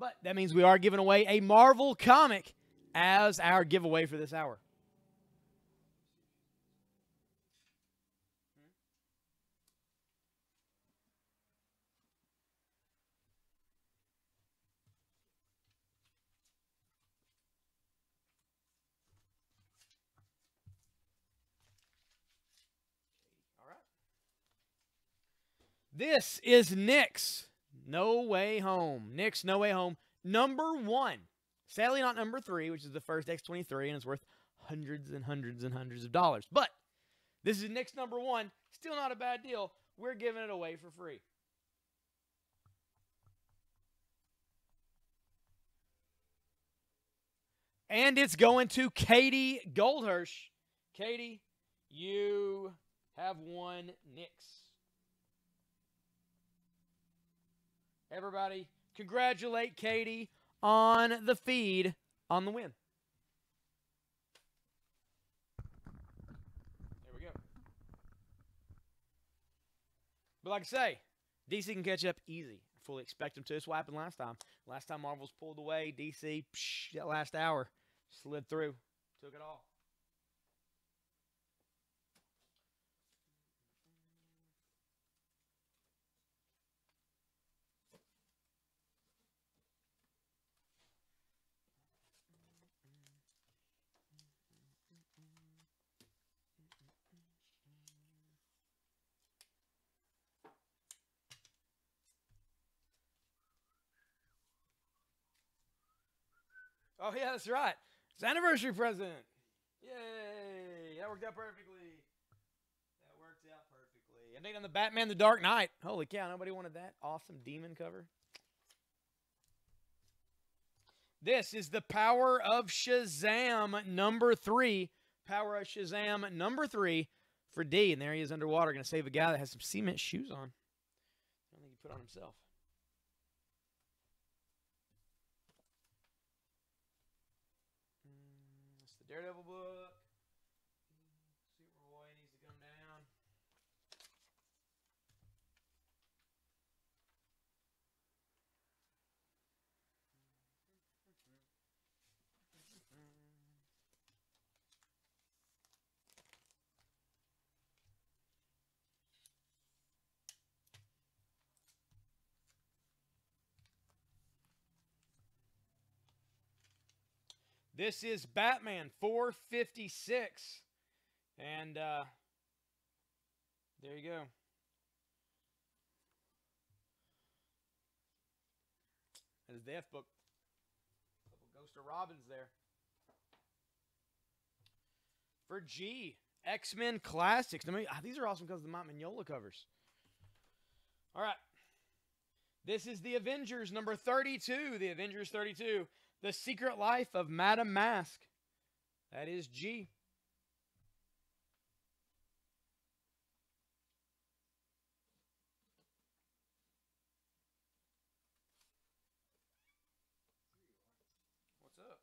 But that means we are giving away a Marvel comic as our giveaway for this hour. All right. This is Nick's No Way Home. Nick's No Way Home, number 1. Sadly, not number 3, which is the first X-23, and it's worth hundreds and hundreds and hundreds of dollars. But this is Nick's number 1. Still not a bad deal. We're giving it away for free. And it's going to Katie Goldhirsch. Katie, you have won Nick's. Everybody, congratulate Katie on the feed on the win. There we go. But like I say, DC can catch up easy. I fully expect them to. That's what happened last time. Last time Marvel's pulled away, DC, that last hour, slid through, took it all. Oh, yeah, that's right. It's an anniversary present. Yay. That worked out perfectly. That worked out perfectly. And then on the Batman The Dark Knight. Holy cow, nobody wanted that awesome demon cover. This is the Power of Shazam number 3. Power of Shazam number 3 for D. And there he is underwater. Going to save a guy that has some cement shoes on. I don't think he put on himself. Daredevil book. Superboy needs to come down. This is Batman 456. And there you go. That is the F book. Couple Ghost of Robins there. For G, X-Men Classics. I mean, these are awesome because of the Mike Mignola covers. All right. This is the Avengers number 32. The Avengers 32. The Secret Life of Madame Mask. That is G. What's up?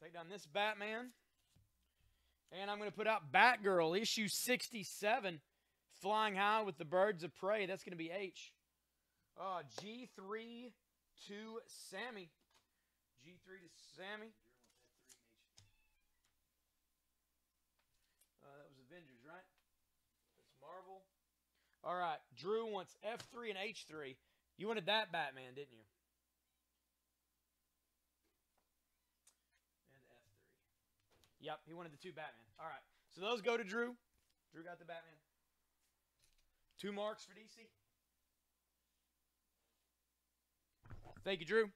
Take down this Batman. And I'm going to put out Batgirl, issue 67, Flying High with the Birds of Prey. That's going to be H. G3 to Sammy. G3 to Sammy. That was Avengers, right? That's Marvel. All right. Drew wants F3 and H3. You wanted that Batman, didn't you? Yep, he wanted the 2 Batman. All right, so those go to Drew. Drew got the Batman. 2 marks for DC. Thank you, Drew.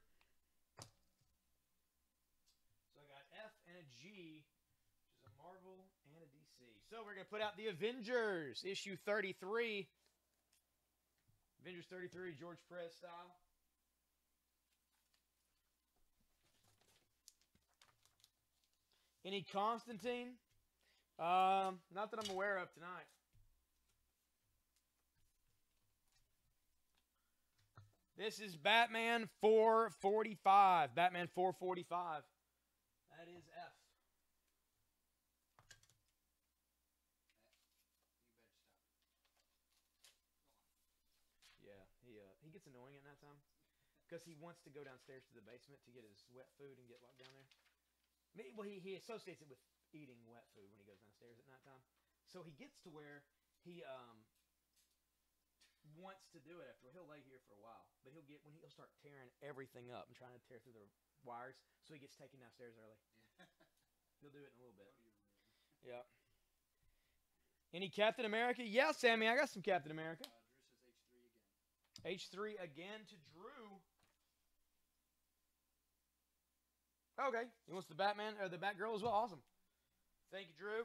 So I got F and a G, which is a Marvel and a DC. So we're going to put out the Avengers, issue 33. Avengers 33, George Perez style. Any Constantine? Not that I'm aware of tonight. This is Batman 445. Batman 445. That is F. he gets annoying at night time because he wants to go downstairs to the basement to get his wet food and get locked down there. Well, he associates it with eating wet food when he goes downstairs at nighttime. So he gets to where he wants to do it after. He'll lay here for a while, but he'll start tearing everything up and trying to tear through the wires. So he gets taken downstairs early. He'll do it in a little bit. Yeah. Any Captain America? Yeah, Sammy, I got some Captain America. Drew says H3 again. H3 again to Drew. Okay. He wants the Batman or the Batgirl as well. Awesome. Thank you, Drew.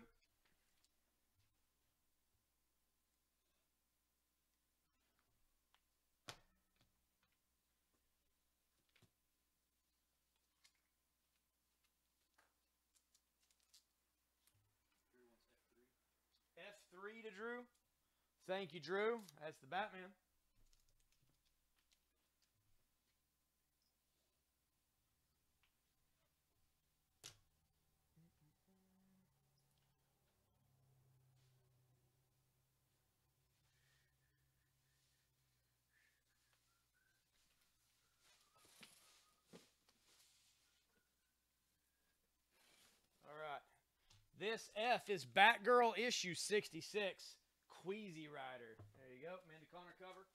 Drew wants F3. F3 to Drew. Thank you, Drew. That's the Batman. All right. This F is Batgirl issue 66. Queasy Rider. There you go. Amanda Connor cover.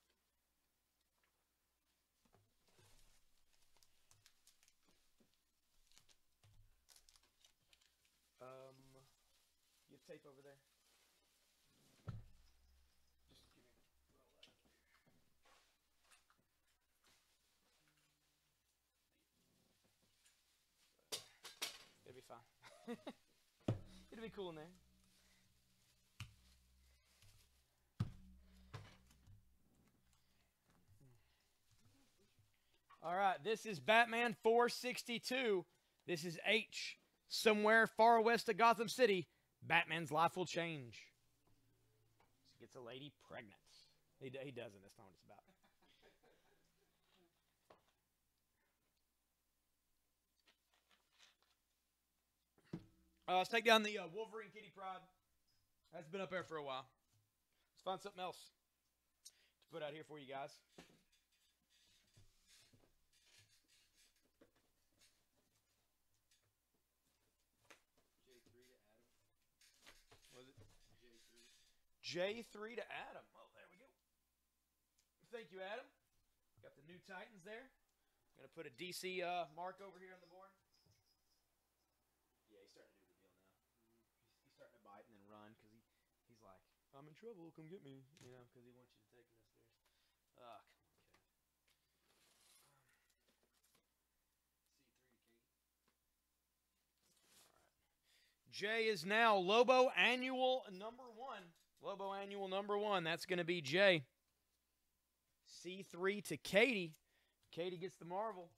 You have tape over there? Just give me roll that up here. It'll be fine. It'll be cool in there. All right, this is Batman 462. This is H. Somewhere far west of Gotham City, Batman's life will change. He gets a lady pregnant. He doesn't. That's not what it's about. Let's take down the Wolverine Kitty Pride. That's been up there for a while. Let's find something else to put out here for you guys. J3 to Adam. Oh, there we go. Thank you, Adam. Got the new Titans there. Going to put a DC mark over here on the board. Yeah, he's starting to do the deal now. He's starting to bite and then run because he's like, I'm in trouble. Come get me. You know, because he wants you to take him upstairs. Come on, kid. J is now Lobo Annual number 1. Lobo Annual number 1. That's going to be J. C3 to Katie. Katie gets the Marvel.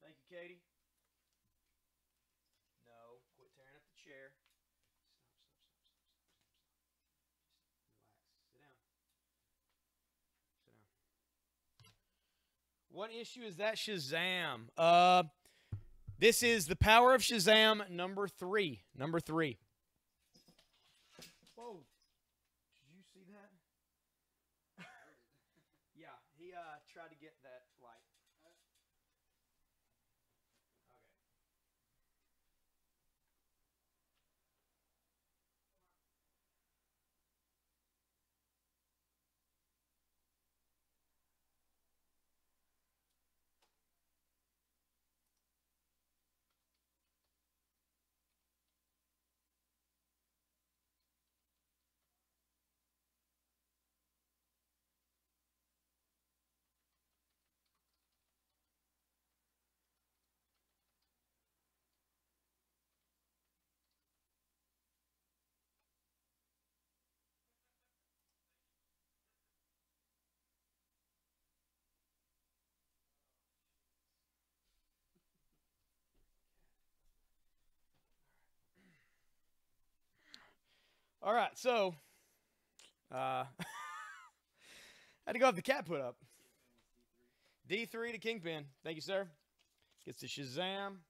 Thank you, Katie. No, quit tearing up the chair. Stop. Relax. Sit down. Sit down. What issue is that, Shazam? This is The Power of Shazam number 3. Number 3. Whoa. Did you see that? Yeah, he tried to get that light. Okay. All right, so I had to go have the cat put up. D3 to Kingpin. Thank you, sir. Gets the Shazam.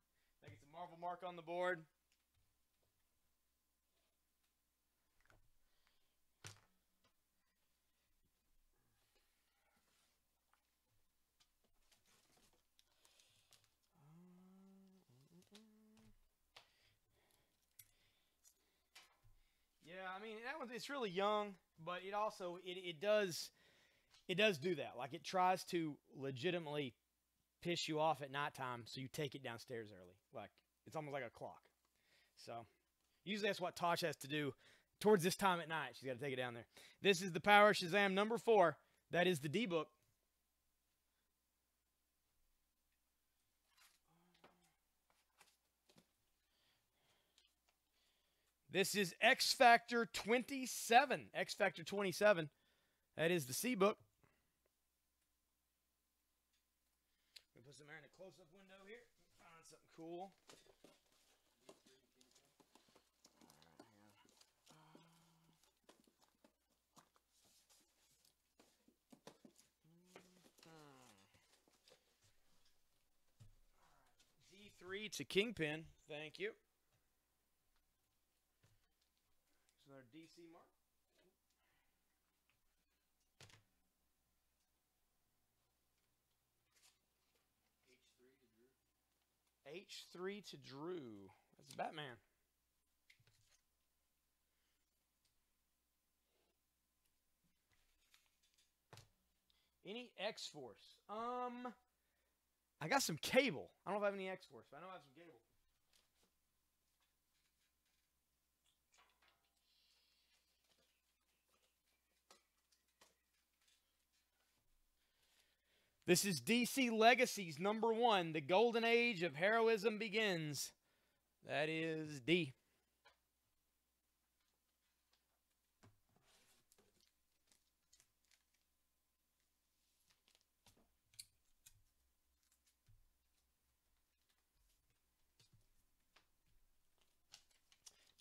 That gets a Marvel mark on the board. I mean that one's it's really young, but it also it does do that. Like it tries to legitimately piss you off at nighttime, so you take it downstairs early. Like it's almost like a clock. So usually that's what Tosh has to do towards this time at night. She's got to take it down there. This is the Power Shazam number 4. That is the D book. This is X Factor 27. X Factor 27. That is the C book. We put some air in a close-up window here. Find something cool. D3 to Kingpin. Thank you. Another DC mark. H3 to Drew. That's Batman. Any X-Force? I got some cable. I don't know if I have any X-Force, but I know I have some cable. This is DC Legacies number 1. The golden age of heroism begins. That is D.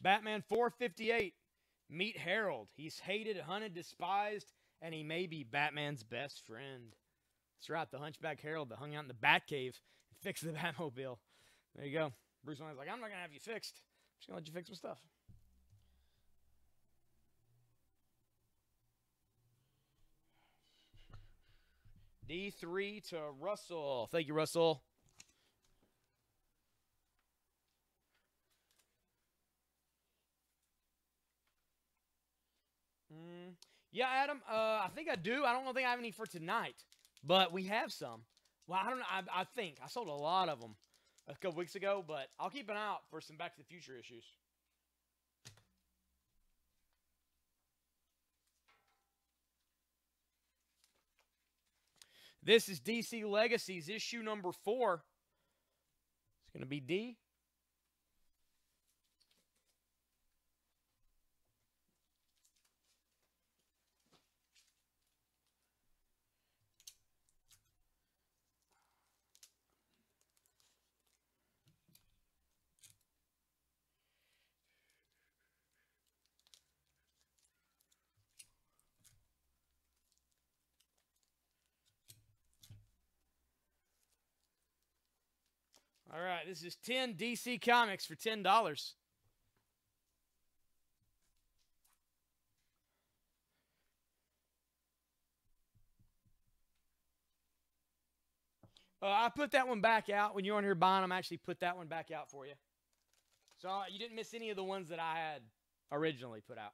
Batman 458. Meet Harold. He's hated, hunted, despised, and he may be Batman's best friend. That's right, the Hunchback Harold that hung out in the Batcave and fixed the Batmobile. There you go. Bruce Wayne's like, I'm not going to have you fixed. I'm just going to let you fix some stuff. D3 to Russell. Thank you, Russell. Yeah, Adam, I think I do. I don't think I have any for tonight, but we have some. Well, I don't know. I think. I sold a lot of them a couple weeks ago, but I'll keep an eye out for some Back to the Future issues. This is DC Legacies, issue number 4. It's going to be D. All right, this is 10 DC Comics for $10. I put that one back out. When you're on here buying them, I actually put that one back out for you. So you didn't miss any of the ones that I had originally put out.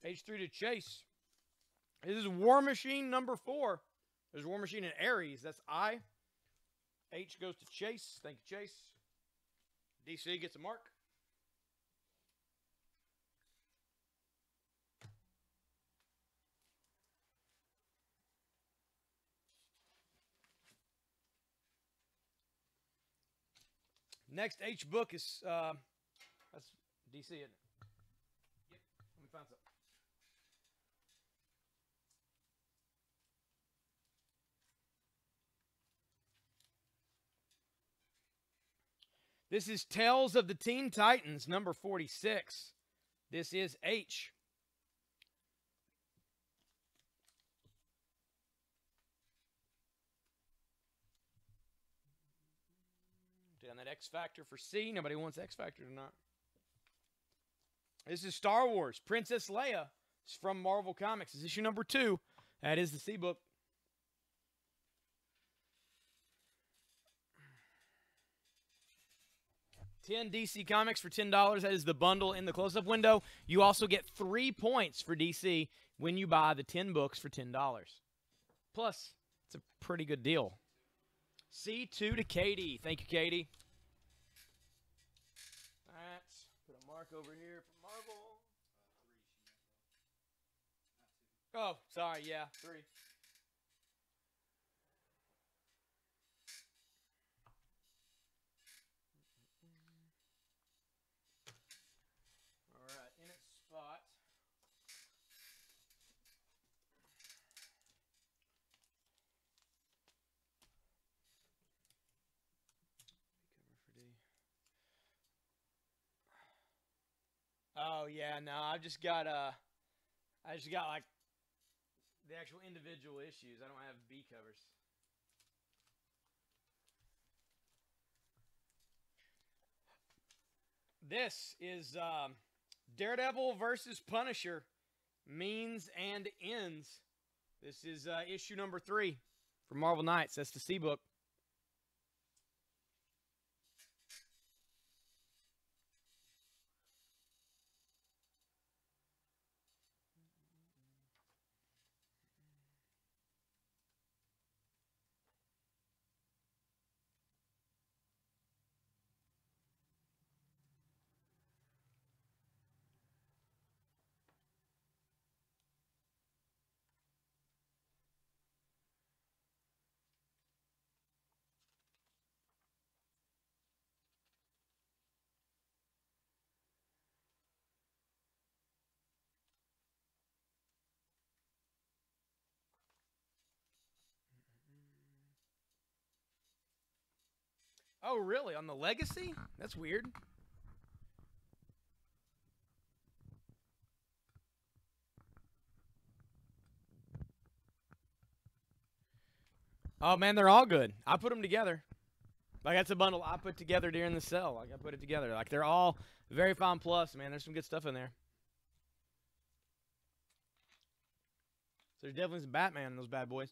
H3 to Chase. This is War Machine number 4. There's War Machine and Ares. That's I. H goes to Chase. Thank you, Chase. DC gets a mark. Next H book is that's DC, isn't it? Yep. Let me find something. This is Tales of the Teen Titans, number 46. This is H. right, X Factor for C. Nobody wants X Factor tonight. This is Star Wars. Princess Leia. It's from Marvel Comics. It's issue number 2. That is the C book. $10 DC Comics for $10. That is the bundle in the close-up window. You also get 3 points for DC when you buy the 10 books for $10. Plus, it's a pretty good deal. C2 to Katie. Thank you, Katie. Let's put a mark over here for Marvel. 3 she meant, though. Not 2. Oh, sorry. Yeah, 3. All right, in its spot. Oh yeah, no, I just got like the actual individual issues. I don't have B covers. This is Daredevil versus Punisher, Means and Ends. This is issue number 3 for Marvel Knights. That's the C book. Oh, really? On the Legacy? That's weird. Oh, man, they're all good. I put them together. Like, that's a bundle I put together during the sale. Like, I put it together. Like, they're all very fine plus, man. There's some good stuff in there. So there's definitely some Batman in those bad boys.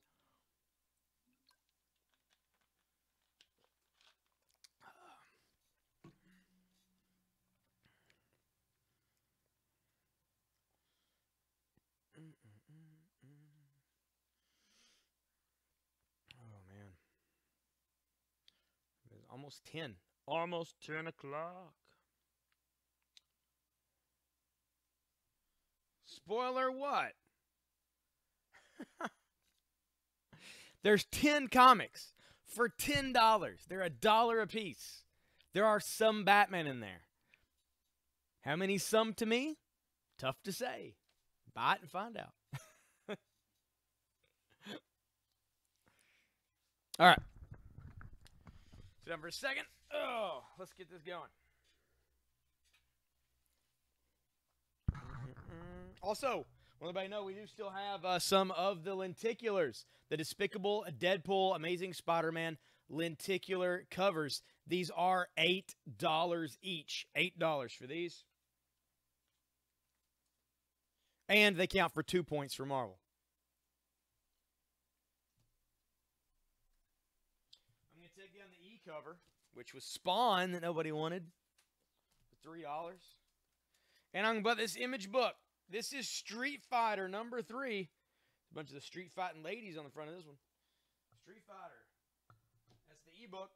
Almost 10. Almost 10 o'clock. Spoiler what? There's 10 comics for $10. They're $1 a piece. There are some Batman in there. How many some to me? Tough to say. Buy it and find out. All right. Sit down for a second. Oh, let's get this going. Also, want everybody to know we do still have some of the lenticulars. The Despicable Deadpool Amazing Spider-Man lenticular covers. These are $8 each. $8 for these. And they count for 2 points for Marvel. I'm going to take down the E-cover, which was Spawn that nobody wanted, for $3. And I'm going to buy this image book. This is Street Fighter number 3. A bunch of the street fighting ladies on the front of this one. Street Fighter. That's the e-book.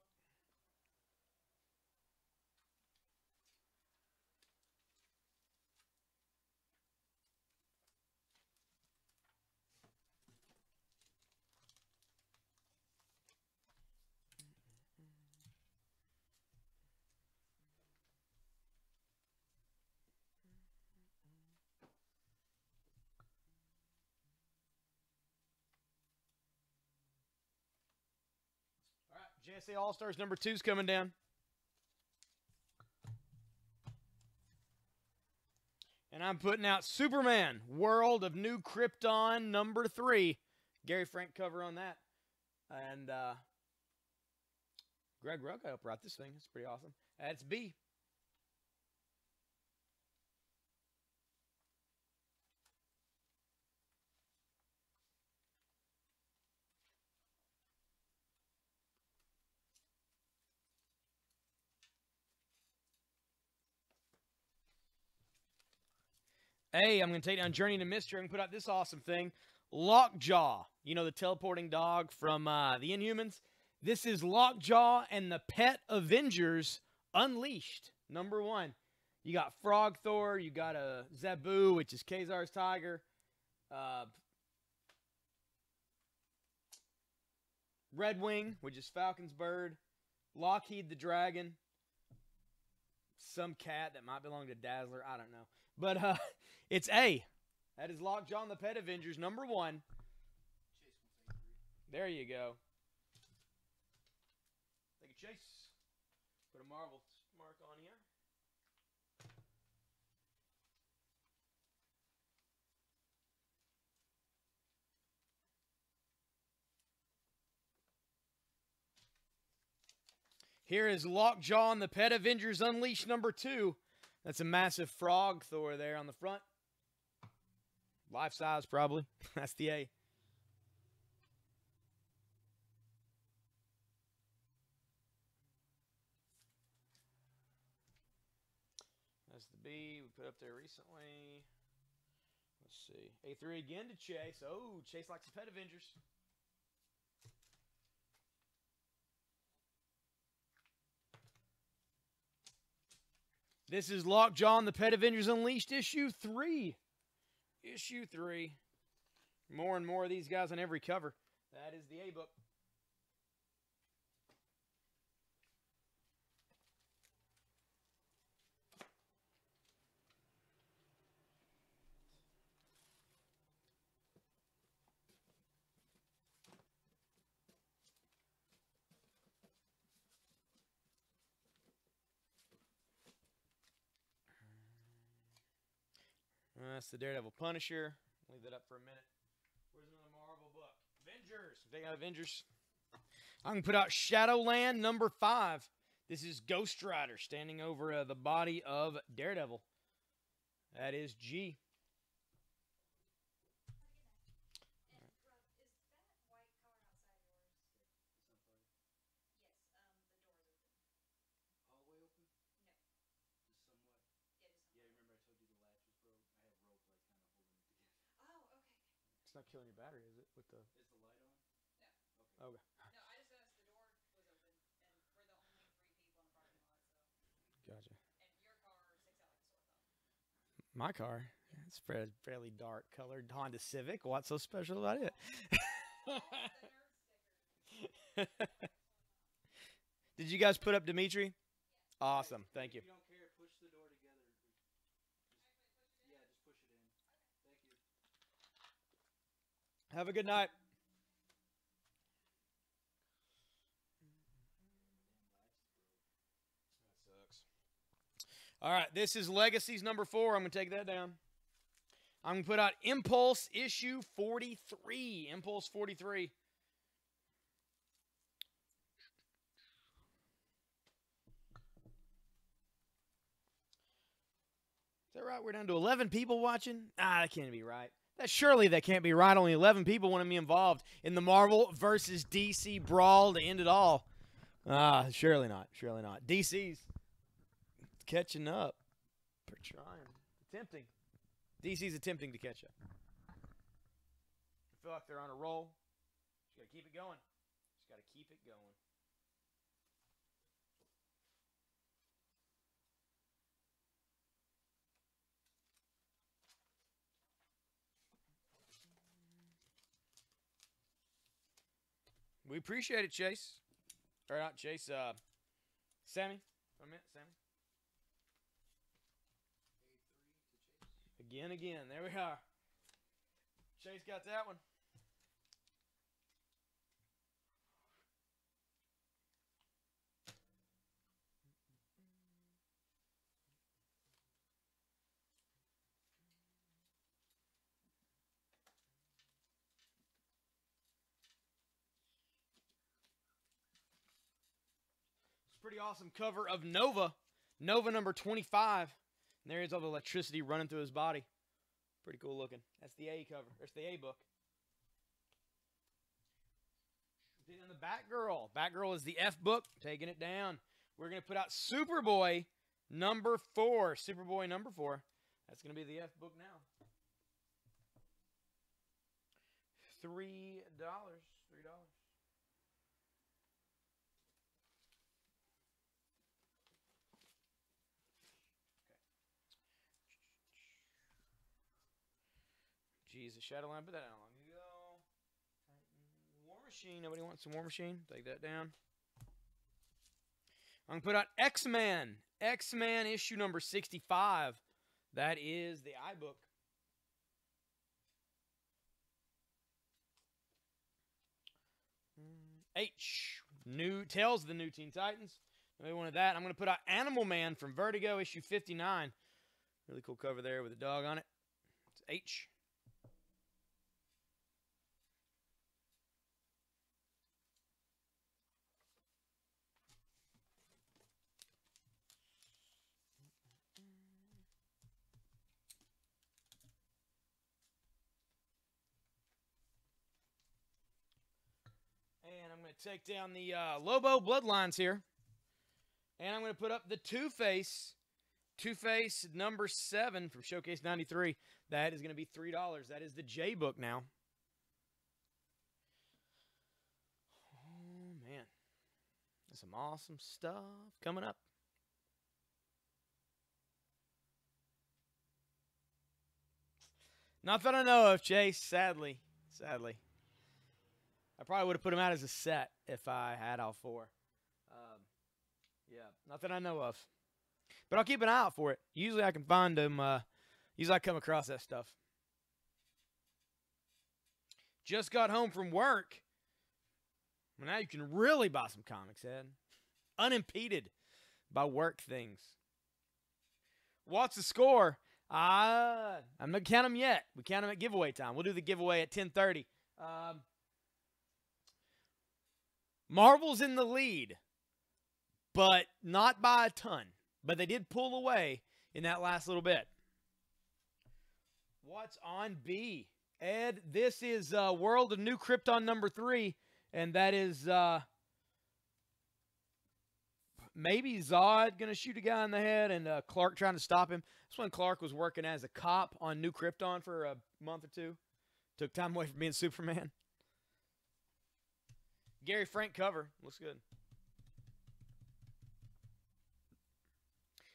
JSA All-Stars number 2 is coming down. And I'm putting out Superman, World of New Krypton number 3. Gary Frank cover on that. And Greg Rucka helped write this thing. It's pretty awesome. That's B. Hey, I'm going to take down Journey to Mystery and put out this awesome thing. Lockjaw. You know, the teleporting dog from the Inhumans? This is Lockjaw and the Pet Avengers Unleashed, #1. You got Frog Thor. You got a Zabu, which is Kazar's tiger. Red Wing, which is Falcon's bird. Lockheed the dragon. Some cat that might belong to Dazzler. I don't know. But it's A. That is Lockjaw and the Pet Avengers #1. Chase 183. There you go. Thank you, Chase. Put a Marvel mark on here. Here is Lockjaw and the Pet Avengers Unleashed #2. That's a massive frog Thor there on the front. Life size, probably. That's the A. That's the B we put up there recently. Let's see. A3 again to Chase. Oh, Chase likes the Pet Avengers. This is Lockjaw and the Pet Avengers Unleashed issue 3. Issue 3. More and more of these guys on every cover. That is the A book. That's the Daredevil Punisher. Leave that up for a minute. Where's another Marvel book? Avengers. They got Avengers. I'm going to put out Shadowland #5. This is Ghost Rider standing over the body of Daredevil. That is G. And is that white car outside yours? It's on fire. Yes. The door is open. All the way open? No. Just somewhat. Yeah, just Yeah, somewhat. remember I told you the latch was broke? I have rope like kind of holding it together. Oh, okay. It's not killing your battery, is it? With the Is the light on? No. Okay. Okay. No, I just noticed the door was open, and we're the only 3 people in the parking lot, so. Gotcha. And your car sticks out like a sore thumb. My car. It's fairly dark colored Honda Civic. What's so special about it? The nerd sticker. Did you guys put up Dimitri? Awesome. Thank you. If you don't care, push the door together. Yeah, just push it in. Thank you. Have a good night. That sucks. All right, this is Legacies #4. I'm going to take that down. I'm going to put out Impulse issue 43. Impulse 43. Is that right? We're down to 11 people watching? That can't be right. Surely that can't be right. Only 11 people want to be involved in the Marvel versus DC brawl to end it all. Surely not. Surely not. DC's catching up. They're trying. Attempting. DC's attempting to catch up. I feel like they're on a roll. Just got to keep it going. Just got to keep it going. We appreciate it, Chase. Or not Chase, Sammy. 1 minute, Sammy. A3 to Chase. Again. There we are. Chase got that one. Pretty awesome cover of Nova. Nova number 25. And there is all the electricity running through his body. Pretty cool looking. That's the A cover. That's the A book. Then the Batgirl. Batgirl is the F book. Taking it down. We're going to put out Superboy number 4. Superboy number 4. That's going to be the F book now. $3. $3. Jesus, Shadowline, put that out long ago. War Machine. Nobody wants some War Machine? Take that down. I'm going to put out X-Men. X-Men issue number 65. That is the iBook. H. New Tales of the New Teen Titans. Nobody wanted that. I'm going to put out Animal Man from Vertigo issue 59. Really cool cover there with a dog on it. It's H. And I'm going to take down the Lobo Bloodlines here. And I'm going to put up the Two-Face. Two-Face number 7 from Showcase 93. That is going to be $3. That is the J book now. Oh, man. There's some awesome stuff coming up. Not that I know of, Chase. Sadly. Sadly. I probably would have put them out as a set if I had all 4. Yeah, not that I know of. But I'll keep an eye out for it. Usually I can find them. Usually I come across that stuff. Just got home from work. Well, now you can really buy some comics, Ed. Unimpeded by work things. What's the score? I'm not going to count them yet. We count them at giveaway time. We'll do the giveaway at 10:30. Marvel's in the lead, but not by a ton. But they did pull away in that last little bit. What's on B? Ed, this is World of New Krypton number 3, and that is maybe Zod going to shoot a guy in the head and Clark trying to stop him. That's when Clark was working as a cop on New Krypton for a month or 2. Took time away from being Superman. Gary Frank cover. Looks good.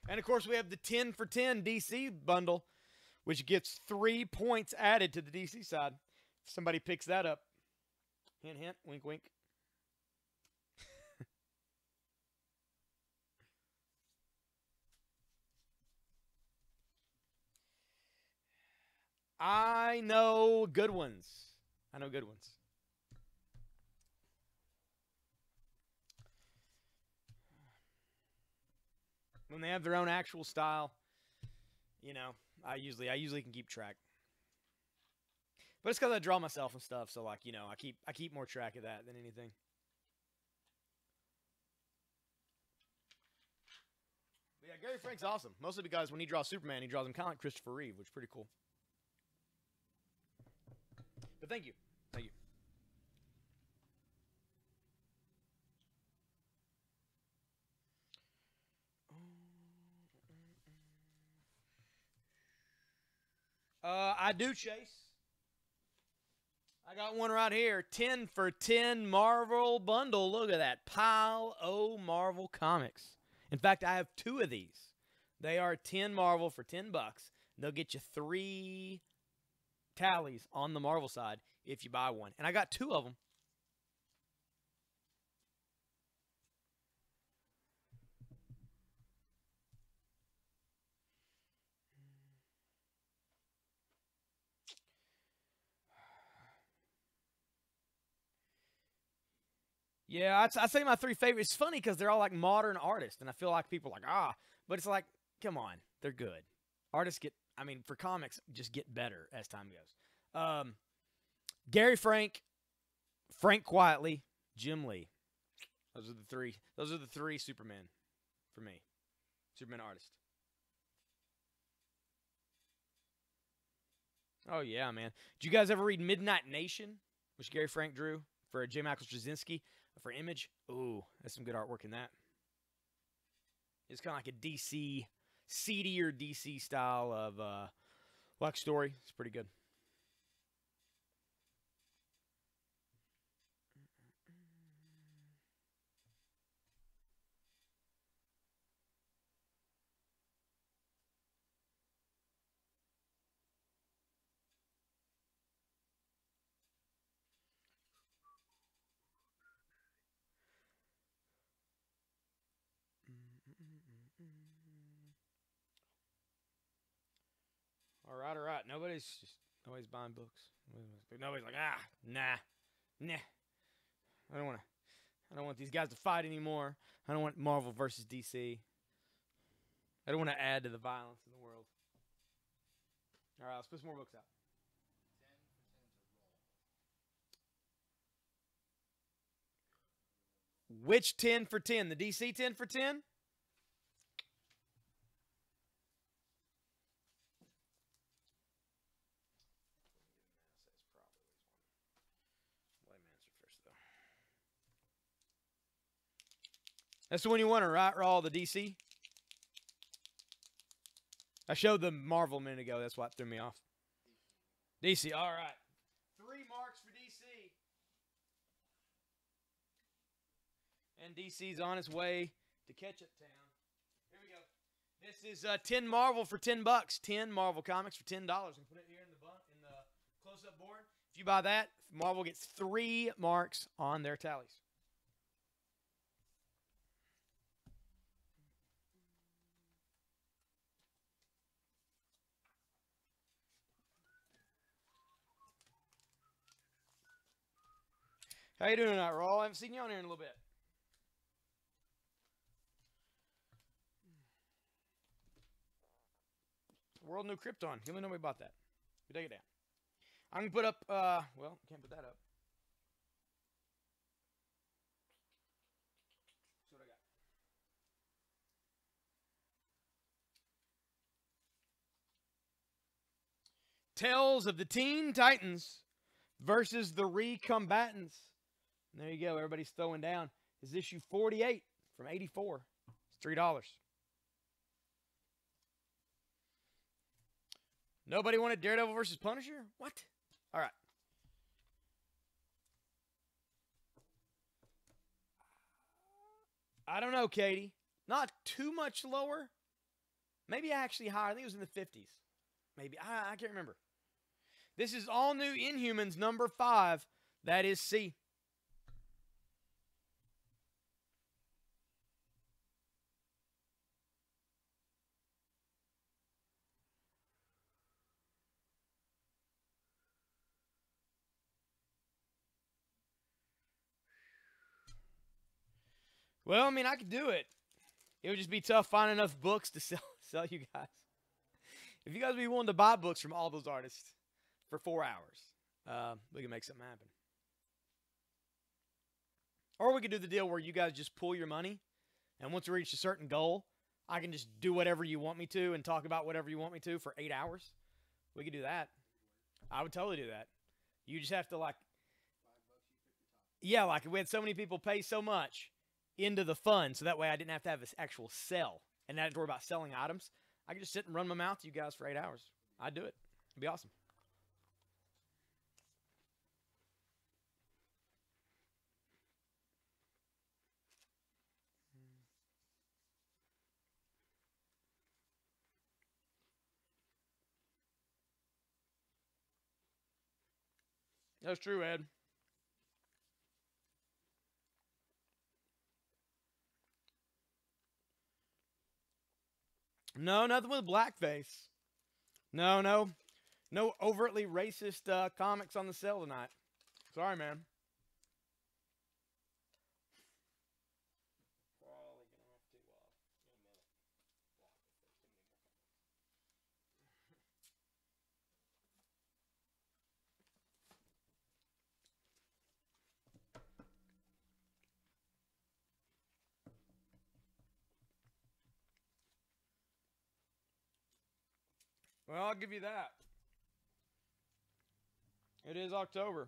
And, of course, we have the 10 for 10 DC bundle, which gets 3 points added to the DC side. If somebody picks that up. Hint, hint, wink, wink. I know good ones. I know good ones. When they have their own actual style, you know, I usually can keep track. But it's because I draw myself and stuff, so like, you know, I keep more track of that than anything. But yeah, Gary Frank's awesome. Mostly because when he draws Superman, he draws him kind of like Christopher Reeve, which is pretty cool. But thank you. Thank you. I do, Chase. I got one right here. 10 for 10 Marvel bundle. Look at that. Pile O Marvel comics. In fact, I have 2 of these. They are 10 Marvel for $10. They'll get you 3 tallies on the Marvel side if you buy one. And I got 2 of them. Yeah, I'd say my 3 favorites. It's funny because they're all like modern artists, and I feel like people are like, but it's like, come on, they're good. Artists get, I mean, for comics, just get better as time goes. Gary Frank, Frank Quietly, Jim Lee. Those are the three. Those are the three Supermen for me. Superman artist. Oh yeah, man. Did you guys ever read Midnight Nation, which Gary Frank drew for J. Michael Straczynski for Image? Ooh, that's some good artwork in that. It's kind of like a DC, seedier DC style of like story. It's pretty good. All right. Nobody's buying books. Nobody's like, nah. I don't want these guys to fight anymore. I don't want Marvel versus DC. I don't want to add to the violence in the world. All right, let's put some more books out. 10 for 10's a roll. Which 10 for 10? The DC 10 for 10? That's the one you wanted, right, Raw, the DC? I showed the Marvel a minute ago. That's what threw me off. DC, all right. 3 marks for DC. And DC's on its way to Ketchup Town. Here we go. This is 10 Marvel for $10. 10 Marvel comics for $10. And put it here in the close-up board. If you buy that, Marvel gets 3 marks on their tallies. How you doing tonight, Raw? I haven't seen you on here in a little bit. World New Krypton. You only know me about that. We take it down. I'm going to put up, well, can't put that up. See what I got. Tales of the Teen Titans versus the Recombatants. And there you go. Everybody's throwing down. Is issue 48 from 84. It's $3. Nobody wanted Daredevil versus Punisher? What? All right. I don't know, Katie. Not too much lower. Maybe actually higher. I think it was in the 50s. Maybe. I can't remember. This is All New Inhumans number 5. That is C. Well, I mean, I could do it. It would just be tough finding enough books to sell you guys. If you guys would be willing to buy books from all those artists for 4 hours, we can make something happen. Or we could do the deal where you guys just pull your money, and once we reach a certain goal, I can just do whatever you want me to and talk about whatever you want me to for 8 hours. We could do that. I would totally do that. You just have to, like, yeah, like we had so many people pay so much into the fund, so that way I didn't have to have this actual sell and not have to worry about selling items. I could just sit and run my mouth to you guys for 8 hours. I'd do it. It'd be awesome. That's true, Ed. No, nothing with blackface. No overtly racist comics on the sale tonight. Sorry, man. Well, I'll give you that. It is October.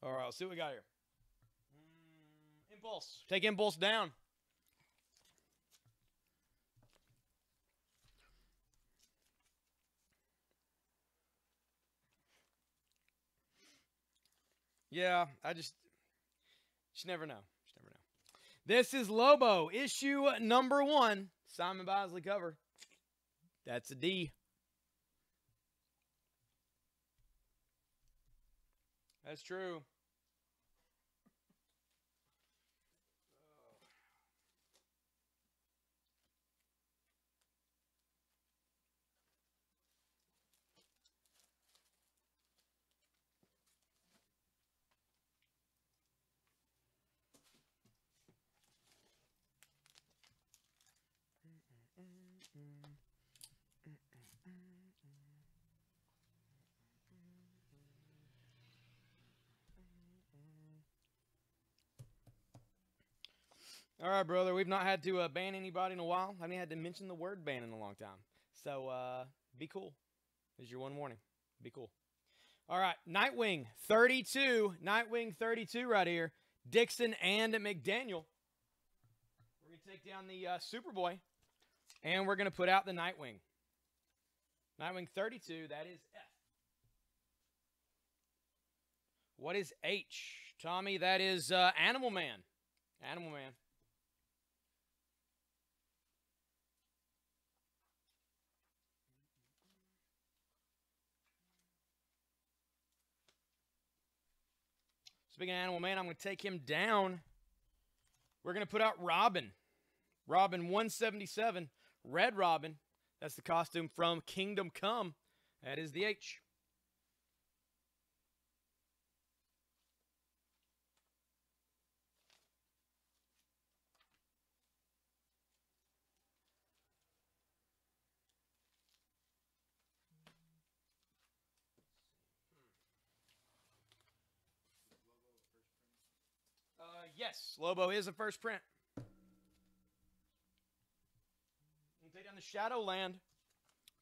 All right, let's see what we got here. Impulse. Take Impulse down. Yeah, I just never know. Just never know. This is Lobo, issue number 1. Simon Bosley cover. That's a D. That's true. All right, brother. We've not had to ban anybody in a while. I haven't had to mention the word ban in a long time. So be cool. Here's your one warning. Be cool. All right, Nightwing 32. Nightwing 32 right here. Dixon and McDaniel. We're going to take down the Superboy. And we're going to put out the Nightwing. Nightwing 32, that is F. What is H? Tommy, that is Animal Man. Animal Man. Speaking of Animal Man, I'm going to take him down. We're going to put out Robin. Robin 177. Red Robin. That's the costume from Kingdom Come. That is the H. Yes, Lobo is a first print. We'll take down the Shadowland.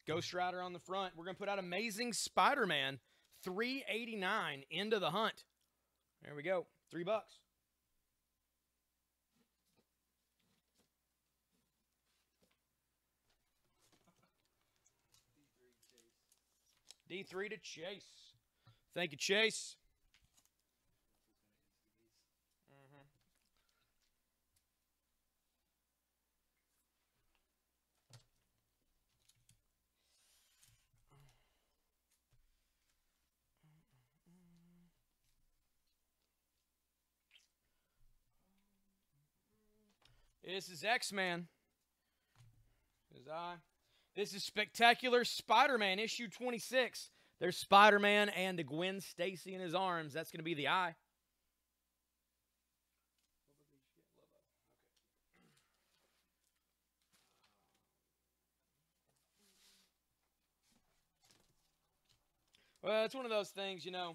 Ghost Rider on the front. We're going to put out Amazing Spider-Man 389 into the hunt. There we go. $3. D3 to Chase. Thank you, Chase. This is X-Man. This is Spectacular Spider-Man, issue 26. There's Spider-Man and Gwen Stacy in his arms. That's going to be the I. Well, it's one of those things, you know.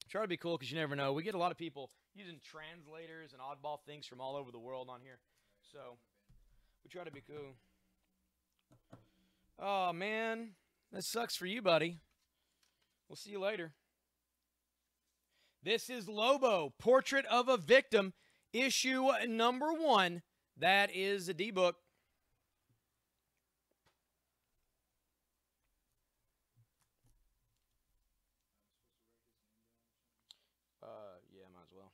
Try to be cool because you never know. We get a lot of people using translators and oddball things from all over the world on here. So we try to be cool. Oh, man. That sucks for you, buddy. We'll see you later. This is Lobo, Portrait of a Victim, issue number 1. That is a D-book. Yeah, might as well.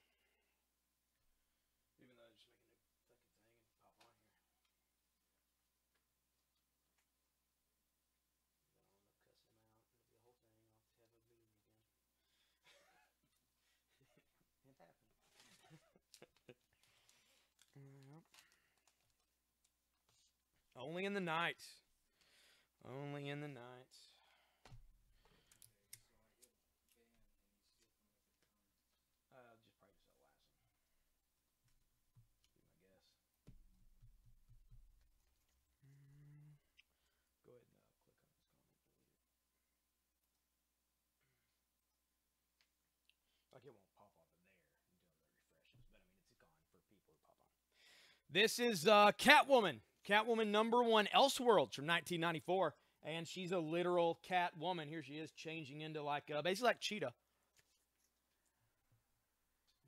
Even though I just make a new fucking thing and pop on here. Then I'll end up cussing him out. It'll be a whole thing. I'll have to have a meeting again. It happened. Yep. Only in the night. Only in the night. Just probably just outlast him. Be my guess. Go ahead and click on this comment, delete it. Like it won't pop off of there until it refreshes, but I mean it's gone for people who pop on. This is Catwoman. Catwoman #1, Elseworlds from 1994. And she's a literal Catwoman. Here she is changing into like, basically like Cheetah.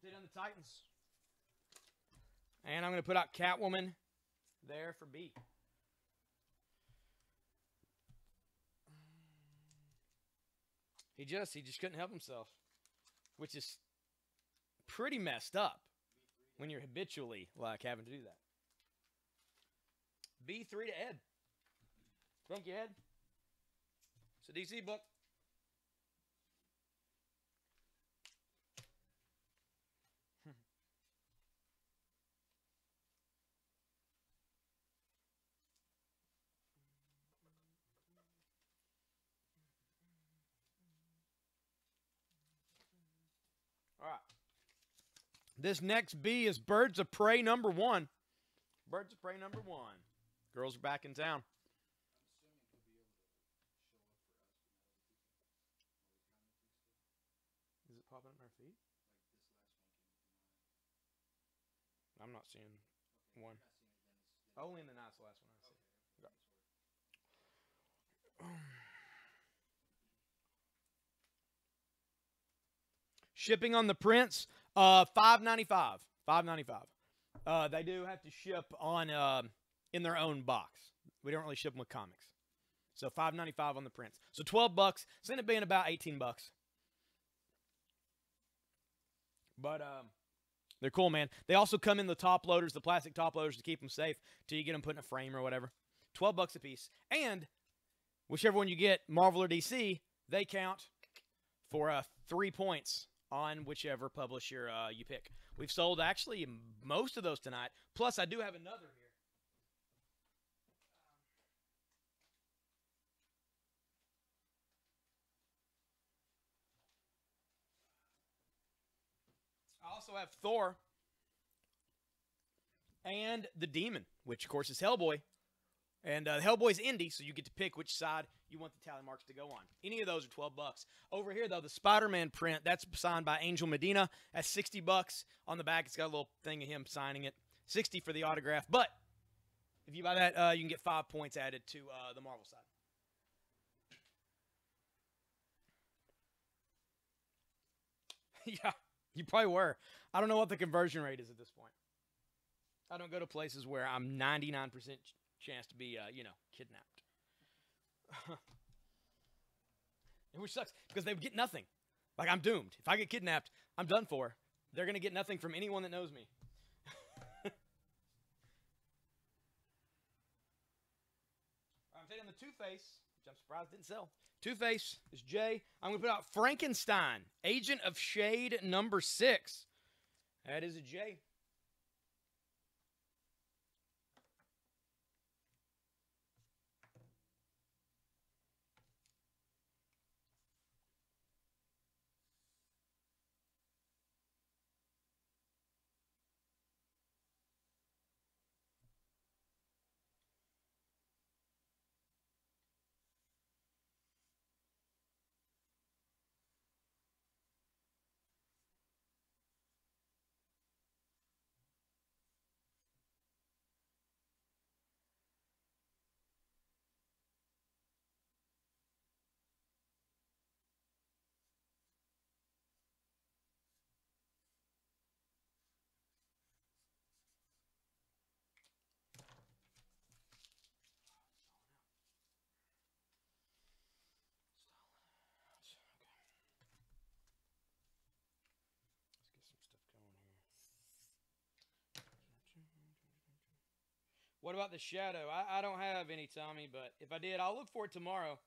Did on the Titans. And I'm going to put out Catwoman there for B. He just couldn't help himself, which is pretty messed up when you're habitually like having to do that. B3 to Ed. Thank you, Ed. It's a DC book. All right. This next B is Birds of Prey #1. Birds of Prey #1. Girls are back in town. Is it popping up in our feed? I'm not seeing one. Only in the night's the last one I see. Shipping on the prints, $5.95. $5.95. They do have to ship on in their own box. We don't really ship them with comics. So $5.95 on the prints. So $12. It's end up being about $18. But they're cool, man. They also come in the top loaders, the plastic top loaders, to keep them safe till you get them put in a frame or whatever. $12 a piece. And whichever one you get, Marvel or DC, they count for 3 points on whichever publisher you pick. We've sold actually most of those tonight. Plus, I do have another here. I also have Thor and the Demon, which, of course, is Hellboy. And Hellboy's indie, so you get to pick which side you want the tally marks to go on. Any of those are $12. Over here, though, the Spider-Man print, that's signed by Angel Medina. That's $60 on the back. It's got a little thing of him signing it. $60 for the autograph. But if you buy that, you can get 5 points added to the Marvel side. Yeah, you probably were. I don't know what the conversion rate is at this point. I don't go to places where I'm 99% chance to be, kidnapped. Which sucks, because they would get nothing. Like, I'm doomed. If I get kidnapped, I'm done for. They're going to get nothing from anyone that knows me. I'm taking the Two-Face, which I'm surprised didn't sell. Two-Face is J. I'm going to put out Frankenstein, Agent of Shade #6. That is a J. What about the Shadow? I don't have any, Tommy, but if I did, I'll look for it tomorrow.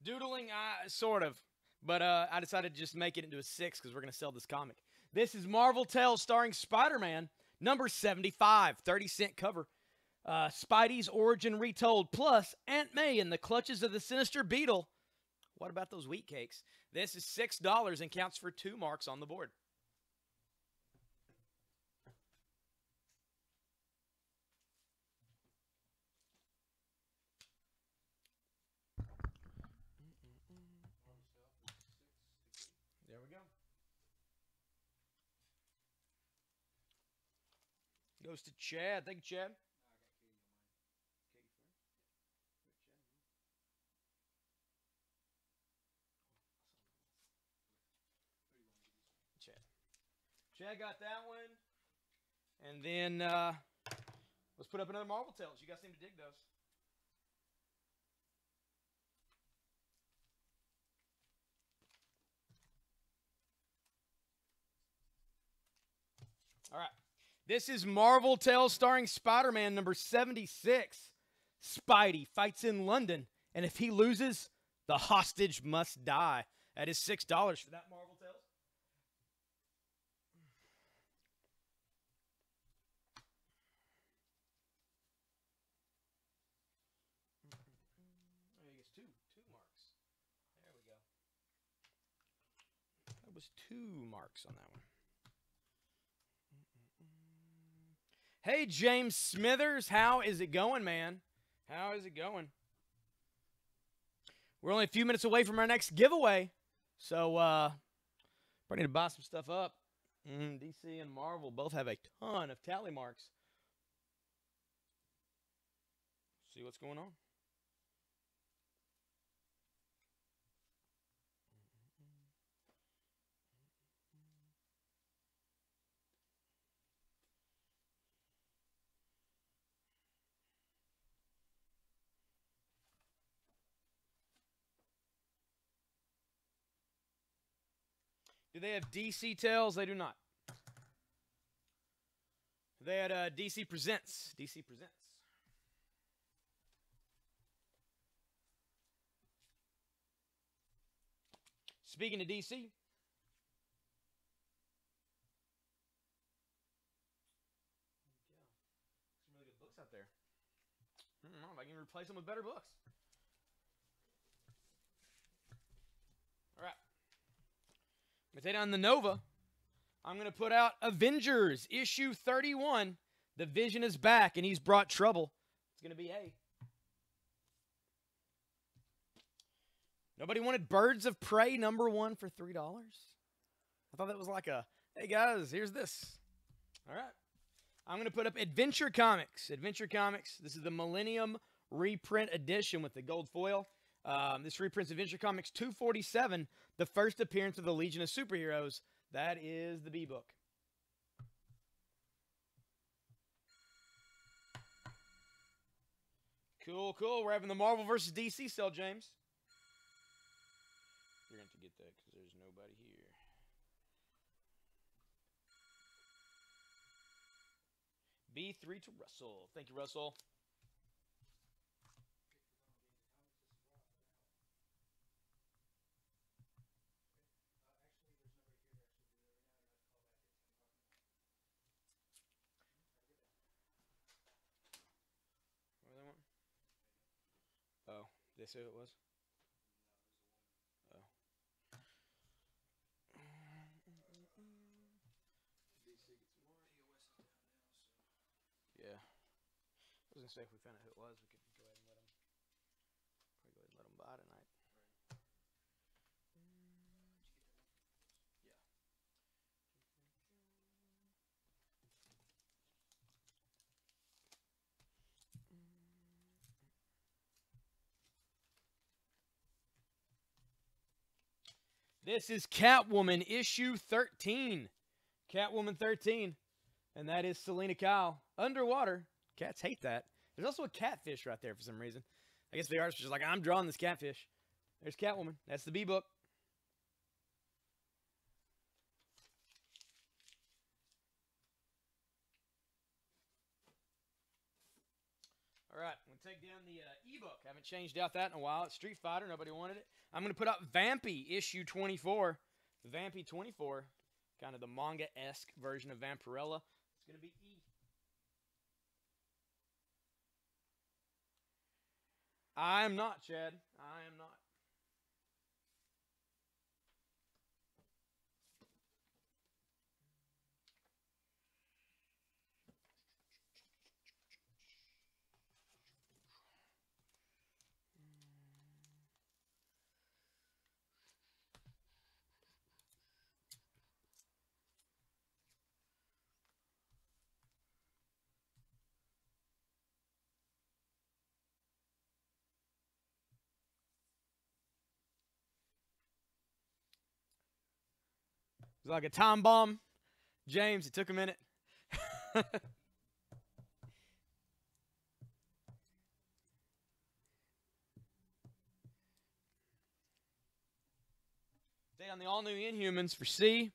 Doodling, sort of. But I decided to just make it into a 6 because we're going to sell this comic. This is Marvel Tales starring Spider-Man, #75, 30-cent cover. Spidey's origin retold, plus Aunt May in the clutches of the sinister Beetle. What about those wheat cakes? This is $6 and counts for 2 marks on the board. There we go. Goes to Chad. Thank you, Chad. Chad. Chad got that one. And then let's put up another Marvel Tales. You guys seem to dig those. All right. This is Marvel Tales starring Spider-Man number 76. Spidey fights in London, and if he loses, the hostage must die. That is $6 for that Marvel Tales. I guess two marks. There we go. That was 2 marks on that one. Hey, James Smithers, how is it going, man? How is it going? We're only a few minutes away from our next giveaway, so probably need to buy some stuff up. DC and Marvel both have a ton of tally marks. See what's going on. Do they have DC Tales? They do not. They had DC Presents. DC Presents. Speaking of DC, some really good books out there. I don't know if I can replace them with better books. All right. I'm going to take down the Nova. I'm going to put out Avengers, issue 31. The Vision is back, and he's brought trouble. It's going to be A. Nobody wanted Birds of Prey #1 for $3? I thought that was like a, hey guys, here's this. All right. I'm going to put up Adventure Comics. Adventure Comics. This is the Millennium reprint edition with the gold foil. This reprints Adventure Comics 247, the first appearance of the Legion of Superheroes. That is the B book. Cool, cool. We're having the Marvel vs. DC sale, James. You're going to have to get that because there's nobody here. B3 to Russell. Thank you, Russell. What do they want? Oh, they said it was? Oh. Yeah. I was going to say if we found out who it was, we could go ahead and let them, probably go ahead and let them buy tonight. Yeah. This is Catwoman, issue 13. Catwoman 13. And that is Selena Kyle. Underwater. Cats hate that. There's also a catfish right there for some reason. I guess the artist was just like, I'm drawing this catfish. There's Catwoman. That's the B book. All right, I'm going to take down the e-book. I haven't changed out that in a while. It's Street Fighter. Nobody wanted it. I'm going to put out Vampy, issue 24. Vampy 24, kind of the manga-esque version of Vampirella. It's going to be E. I am not, Chad. I am not. was like a time bomb. James, it took a minute. Stay on the all-new Inhumans for C.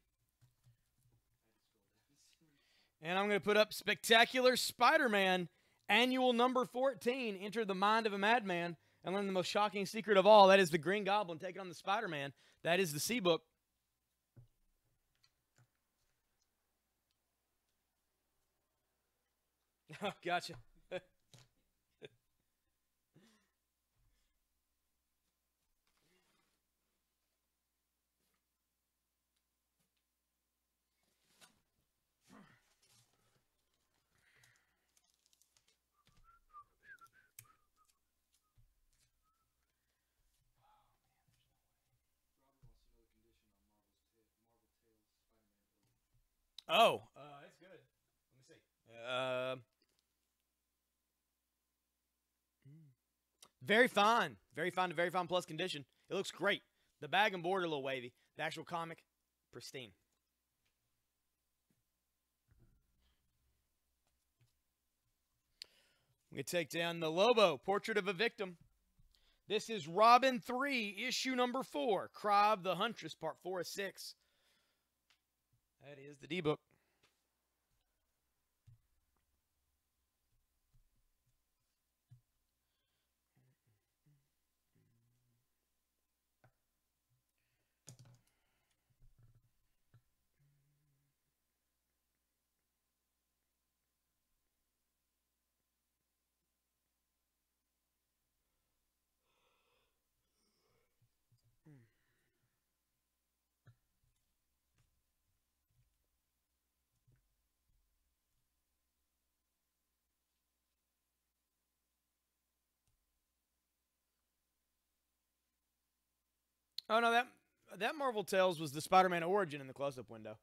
And I'm going to put up Spectacular Spider-Man, annual number 14. Enter the mind of a madman and learn the most shocking secret of all. That is the Green Goblin taking on the Spider-Man. That is the C book. Oh, gotcha. Oh, that's good. Let me see. Very fine. Very fine to very fine plus condition. It looks great. The bag and board are a little wavy. The actual comic, pristine. We take down the Lobo, Portrait of a Victim. This is Robin 3, issue number 4. Cry of the Huntress, part 4 of 6. That is the D-book. Oh, no, that Marvel Tales was the Spider-Man origin in the close-up window.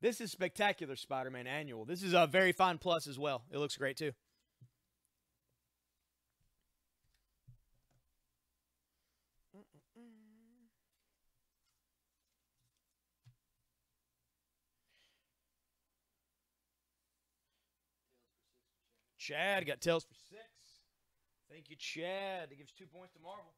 This is Spectacular Spider-Man Annual. This is a very fine plus as well. It looks great, too. Chad got Tales for 6. Thank you, Chad. That gives 2 points to Marvel.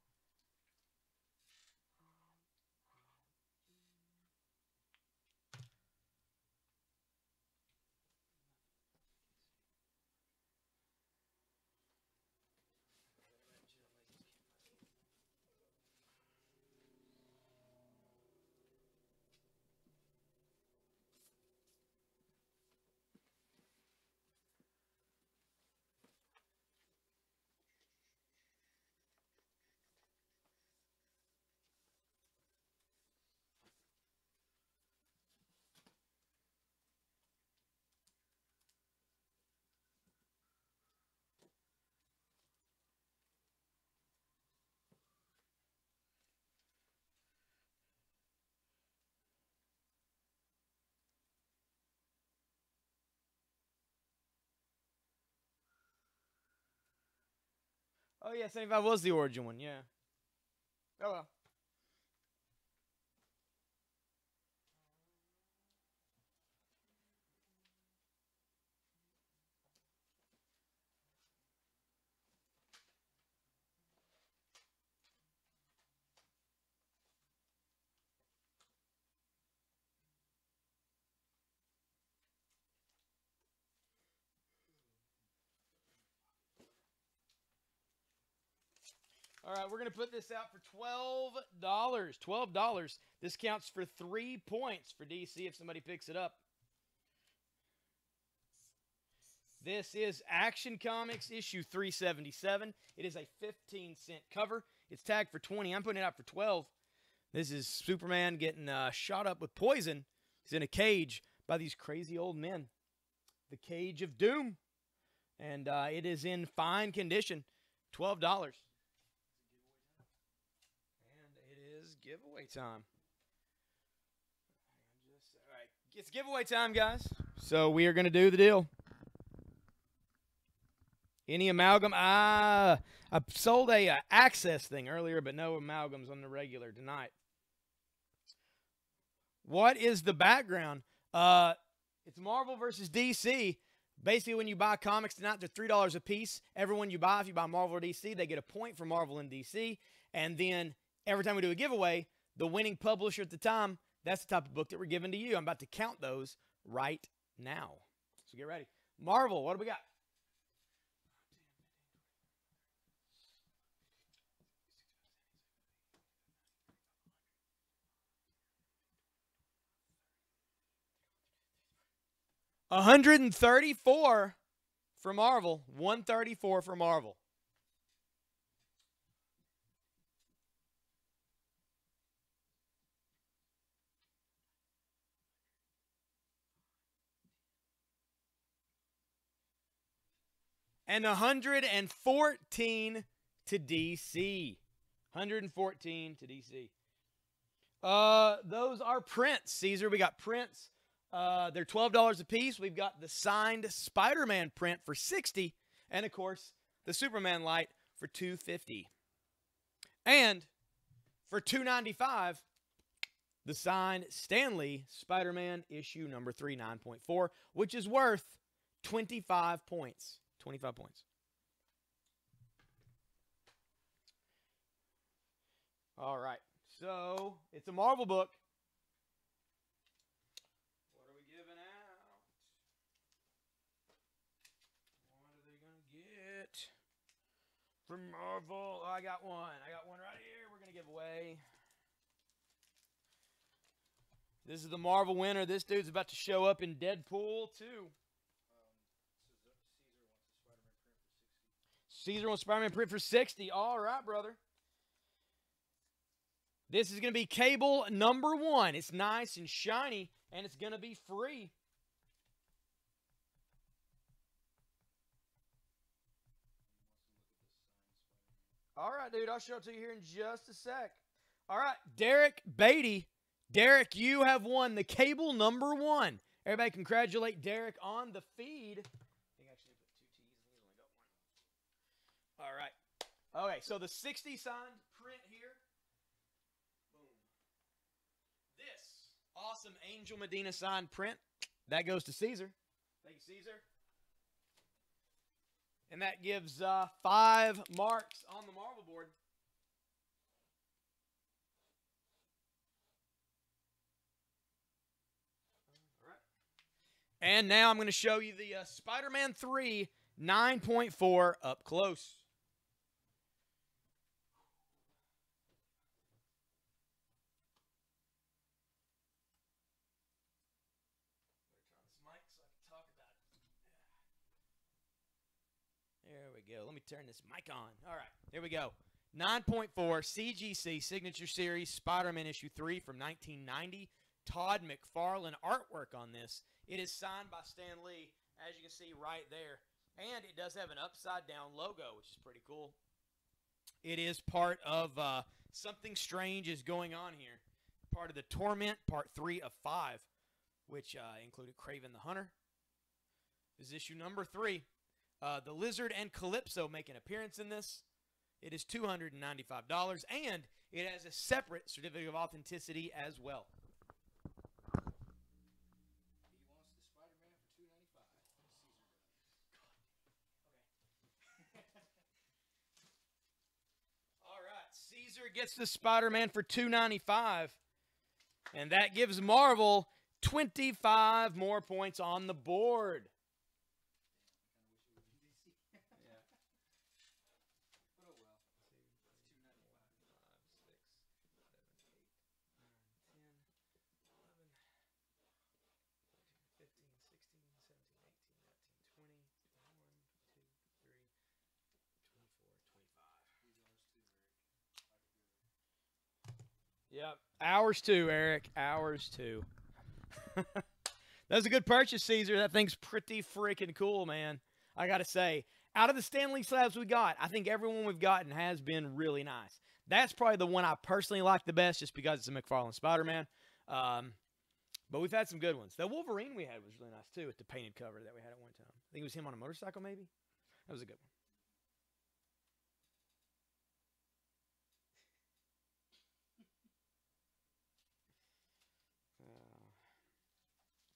Oh, yeah, 75 was the origin one, yeah. Oh, well. All right, we're going to put this out for $12. $12. This counts for 3 points for DC if somebody picks it up. This is Action Comics issue 377. It is a 15-cent cover. It's tagged for 20. I'm putting it out for 12. This is Superman getting shot up with poison. He's in a cage by these crazy old men. The Cage of Doom. And it is in fine condition. $12. Giveaway time. All right, it's giveaway time, guys. So we are going to do the deal. Any amalgam? I sold a access thing earlier, but no amalgams on the regular tonight. What is the background? It's Marvel versus DC. Basically, when you buy comics tonight, they're $3 a piece. Everyone you buy, if you buy Marvel or DC, they get a point for Marvel and DC. And then every time we do a giveaway, the winning publisher at the time, that's the type of book that we're giving to you. I'm about to count those right now. So get ready. Marvel, what do we got? $134 for Marvel. $134 for Marvel. And 114 to DC. 114 to DC. Those are prints, Caesar. We got prints. They're $12 a piece. We've got the signed Spider-Man print for $60, and of course, the Superman light for $250. And for $295, the signed Stan Lee Spider-Man issue number 3, 9.4, which is worth 25 points. 25 points. All right. So, it's a Marvel book. What are we giving out? What are they going to get from Marvel? Oh, I got one. I got one right here we're going to give away. This is the Marvel winner. This dude's about to show up in Deadpool 2. Caesar wants Spider-Man print for 60. All right, brother. This is going to be Cable number 1. It's nice and shiny, and it's going to be free. All right, dude. I'll show it to you here in just a sec. All right, Derek Beatty. Derek, you have won the Cable number 1. Everybody congratulate Derek on the feed. All right. Okay, so the 60 signed print here. Boom. This awesome Angel Medina signed print, that goes to Caesar. Thank you, Caesar. And that gives 5 marks on the Marvel board. All right. And now I'm going to show you the Spider-Man 3 9.4 up close. There we go. Let me turn this mic on. All right, here we go. 9.4 CGC Signature Series Spider-Man issue 3 from 1990. Todd McFarlane artwork on this. It is signed by Stan Lee, as you can see right there. And it does have an upside-down logo, which is pretty cool. It is part of Something Strange is Going On here. Part of the Torment, part 3 of 5, which included Kraven the Hunter. This is issue number 3. The Lizard and Calypso make an appearance in this. It is $295, and it has a separate certificate of authenticity as well. He wants the Spider-Man for $295. All right, Caesar gets the Spider-Man for $295, and that gives Marvel 25 more points on the board. Yep. Ours too, Eric. Ours too. That was a good purchase, Caesar. That thing's pretty freaking cool, man. I got to say, out of the Stan Lee slabs we got, I think everyone we've gotten has been really nice. That's probably the one I personally like the best just because it's a McFarlane Spider-Man. But we've had some good ones. The Wolverine we had was really nice, too, with the painted cover that we had at one time. I think it was him on a motorcycle, maybe? That was a good one.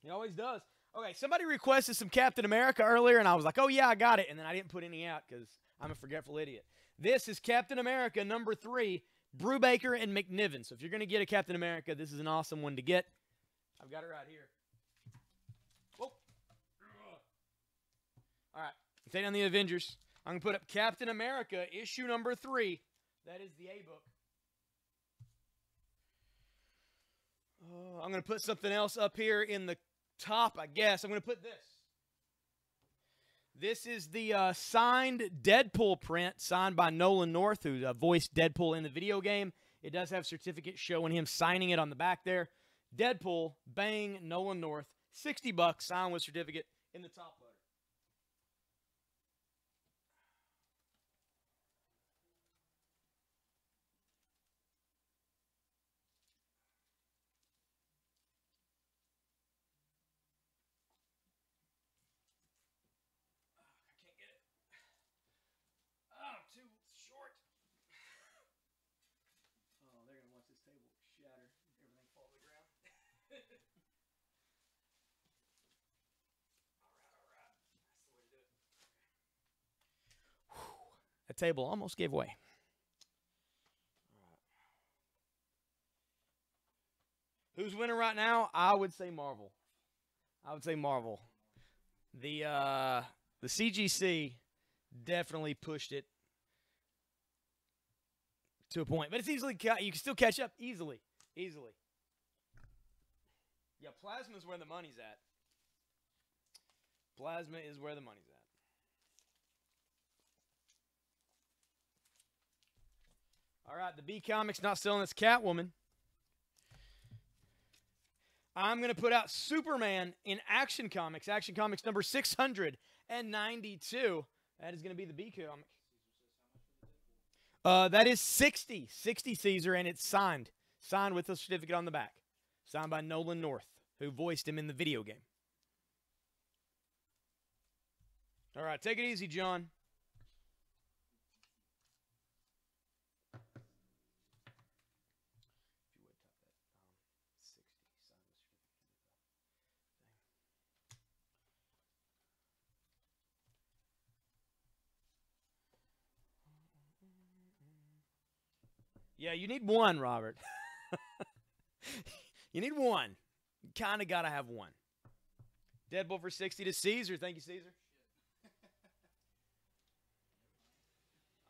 He always does. Okay, somebody requested some Captain America earlier, and I was like, oh, yeah, I got it. And then I didn't put any out because I'm a forgetful idiot. This is Captain America number 3, Brubaker and McNiven. So if you're going to get a Captain America, this is an awesome one to get. I've got it right here. Whoa. All right, take down the Avengers. I'm going to put up Captain America, issue number 3. That is the A book. I'm going to put something else up here in the top, I guess. I'm going to put this. This is the signed Deadpool print, signed by Nolan North, who voiced Deadpool in the video game. It does have certificate showing him signing it on the back there. Deadpool, bang, Nolan North, $60, signed with certificate in the top letter. That table almost gave way. Who's winning right now? I would say Marvel. The CGC definitely pushed it to a point, but it's easily you can still catch up easily. Yeah, plasma is where the money's at. Plasma is where the money's at. All right, the B Comics not selling its Catwoman. I'm going to put out Superman in Action Comics. Action Comics number 692. That is going to be the B comic. That is 60 Caesar, and it's signed with a certificate on the back. Signed by Nolan North, who voiced him in the video game. All right, take it easy, John. Yeah, you need one, Robert. You need one. You kind of got to have one. Deadpool for 60 to Caesar. Thank you, Caesar.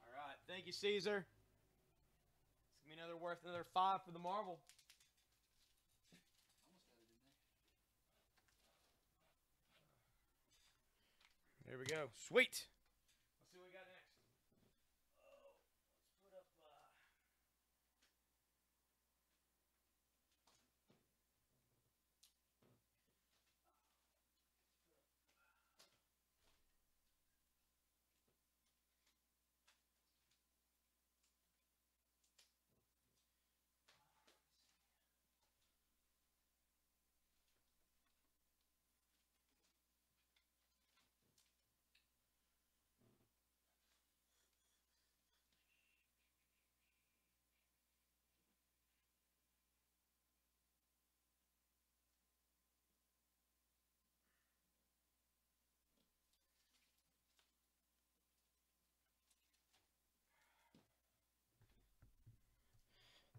All right. Thank you, Caesar. It's going to be worth another 5 for the Marvel. There we go. Sweet. Let's see what we got next. Let's put up...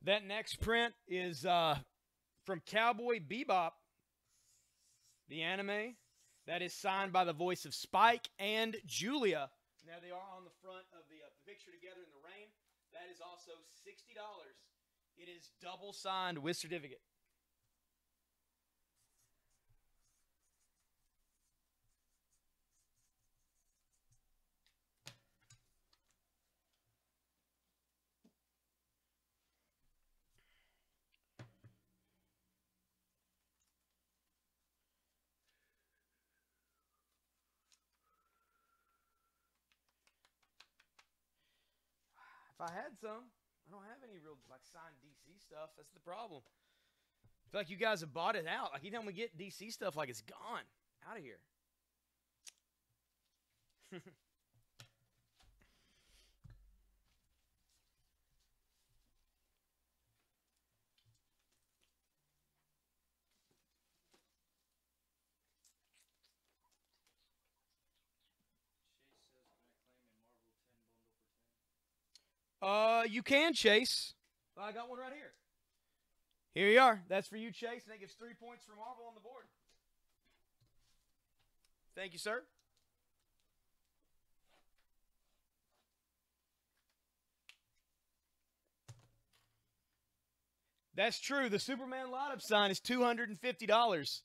That next print is from Cowboy Bebop, the anime. That is signed by the voice of Spike and Julia. Now they are on the front of the picture together in the rain. That is also $60. It is double signed with certificate. If I had some, I don't have any real signed DC stuff. That's the problem. I feel like you guys have bought it out. Like anytime we get DC stuff, it's gone out of here. You can, Chase. I got one right here. Here you are. That's for you, Chase, and that gives 3 points for Marvel on the board. Thank you, sir. That's true. The Superman light-up sign is $250.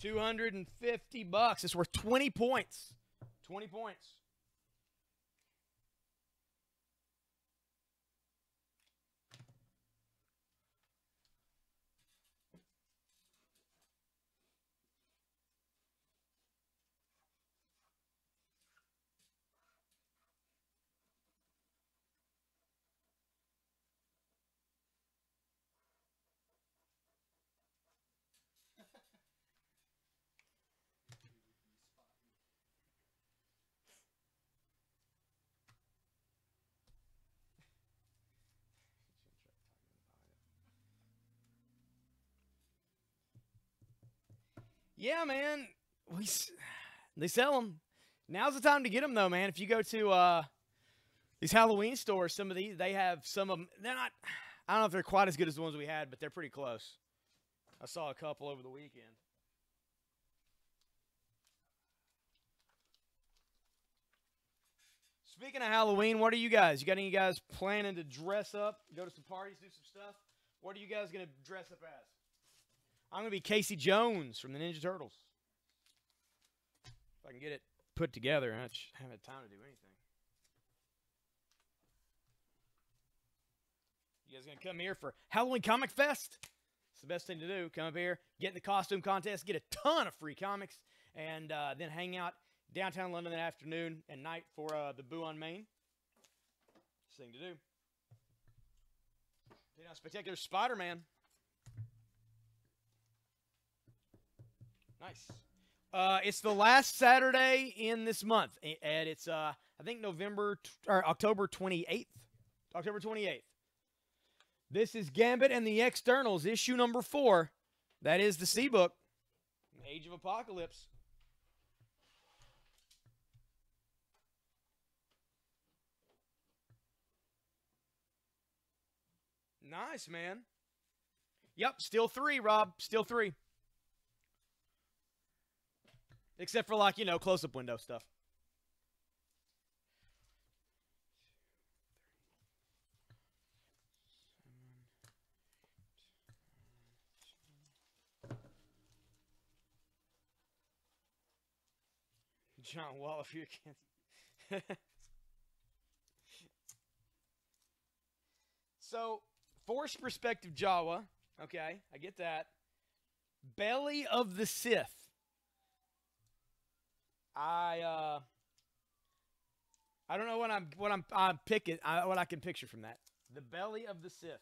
$250. It's worth 20 points. 20 points. Yeah, man. They sell them. Now's the time to get them, though, man. If you go to these Halloween stores, some of these, they have some of them. They're not, I don't know if they're quite as good as the ones we had, but they're pretty close. I saw a couple over the weekend. Speaking of Halloween, what are you guys? You got any guys planning to dress up, go to some parties, do some stuff? What are you guys going to dress up as? I'm going to be Casey Jones from the Ninja Turtles. If I can get it put together, I haven't had time to do anything. You guys going to come here for Halloween Comic Fest? It's the best thing to do. Come up here, get in the costume contest, get a ton of free comics, and then hang out downtown London that afternoon and night for the Boo on Main. Best thing to do. You know, Spectacular Spider-Man. Nice. It's the last Saturday in this month, and it's I think October 28th. October 28th. This is Gambit and the Externals, issue number 4. That is the C book, Age of Apocalypse. Nice, man. Yep, still 3, Rob. Still 3. Except for, like, close-up window stuff. John Wall, if you can. So, Force Perspective Jawa. Okay, I get that. Belly of the Sith. I don't know what I'm picking. What I can picture from that. The Belly of the Sith.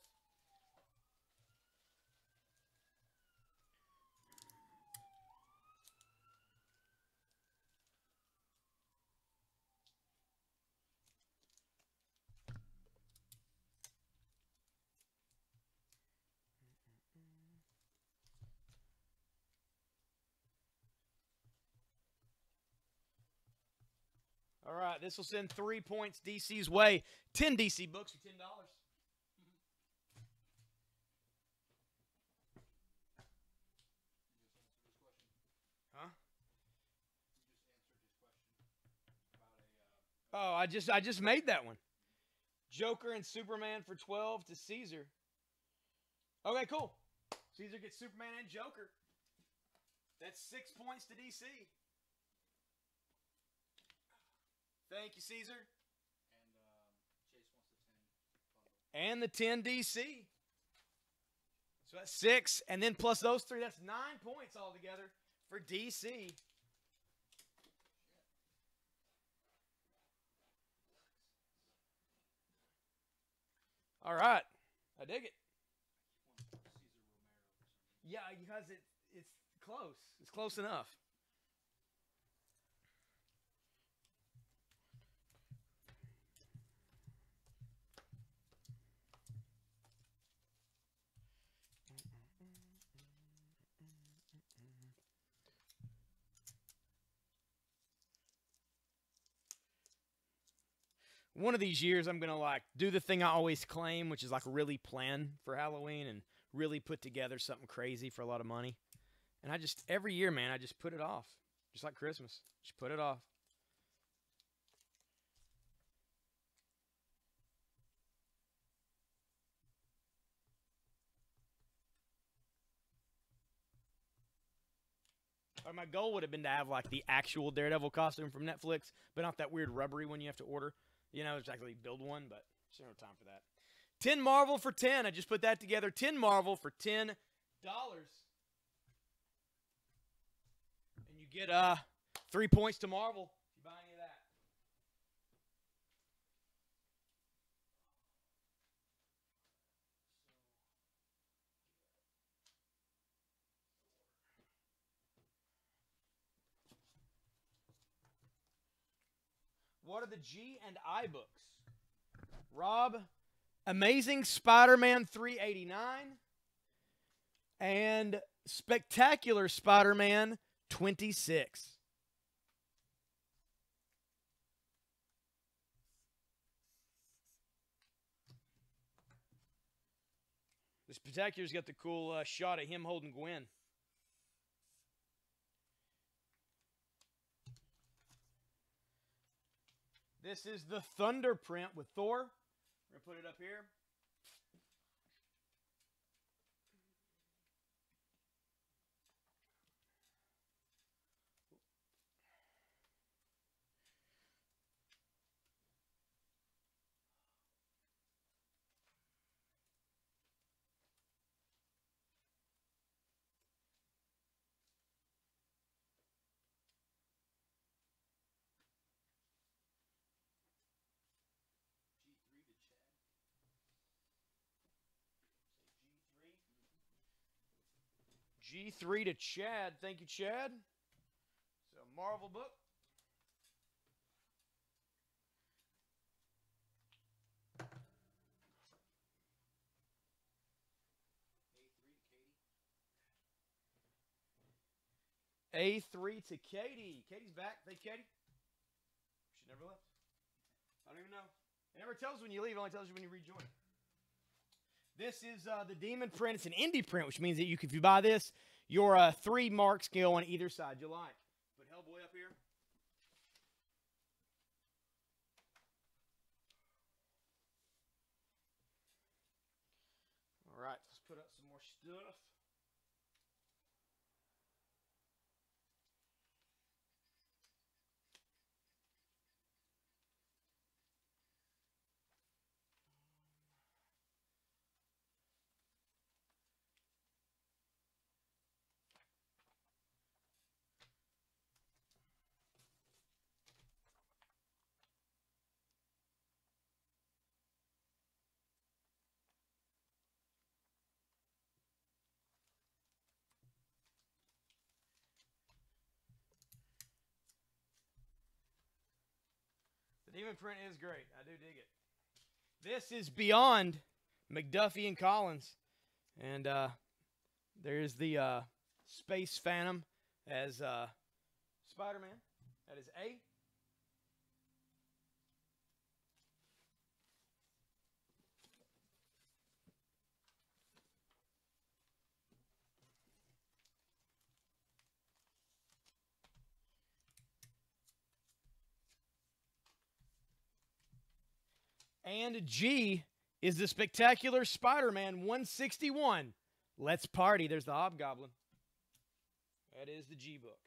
All right, this will send 3 points DC's way. 10 DC books for $10. Huh? Oh, I just made that one. Joker and Superman for 12 to Caesar. Okay, cool. Caesar gets Superman and Joker. That's 6 points to DC. Thank you, Caesar. And Chase wants the 10 bundle. And the 10 DC. So that's 6. And then plus those 3, that's 9 points altogether for DC. All right. I dig it. Yeah, because it's close. It's close enough. one of these years I'm gonna like do the thing I always claim, which is like really plan for Halloween and really put together something crazy for a lot of money. And I just every year, man, I just put it off, just like Christmas. Just put it off. Or my goal would have been to have like the actual Daredevil costume from Netflix, but not that weird rubbery one you have to order. You know, exactly build one, but there's no time for that. 10 Marvel for 10. I just put that together. 10 Marvel for $10. And you get 3 points to Marvel if you buy any of that. What are the G and I books? Rob, Amazing Spider-Man 389 and Spectacular Spider-Man 26. The Spectacular's got the cool shot of him holding Gwen. This is the Thunder print with Thor. We're going to put it up here. G3 to Chad. Thank you, Chad. So, Marvel book. A3 to Katie. Katie's back. Thank you, Katie. She never left. I don't even know. It never tells when you leave. It only tells you when you rejoin. This is the Demon print. It's an indie print, which means that if you buy this, your 3 marks go on either side you like. Put Hellboy up here. All right, let's put up some more stuff. The Demon print is great. I do dig it. This is Beyond McDuffie and Collins. And there's the Space Phantom as Spider-Man. That is A. And G is the Spectacular Spider-Man 161. Let's party. There's the Hobgoblin. That is the G book.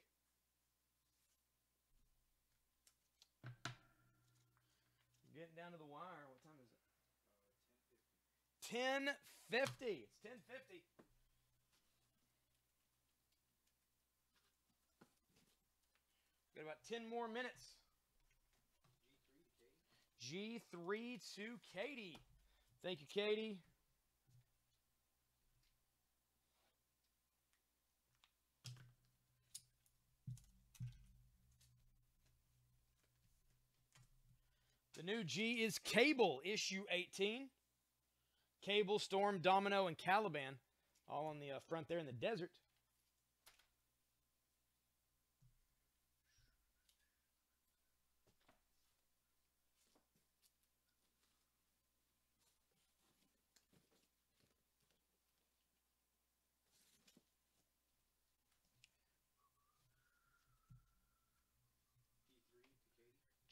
Getting down to the wire. What time is it? 10:50. It's 10:50. Got about 10 more minutes. G3 to Katie. Thank you, Katie. The new G is Cable, issue 18. Cable, Storm, Domino, and Caliban. All on the front there in the desert.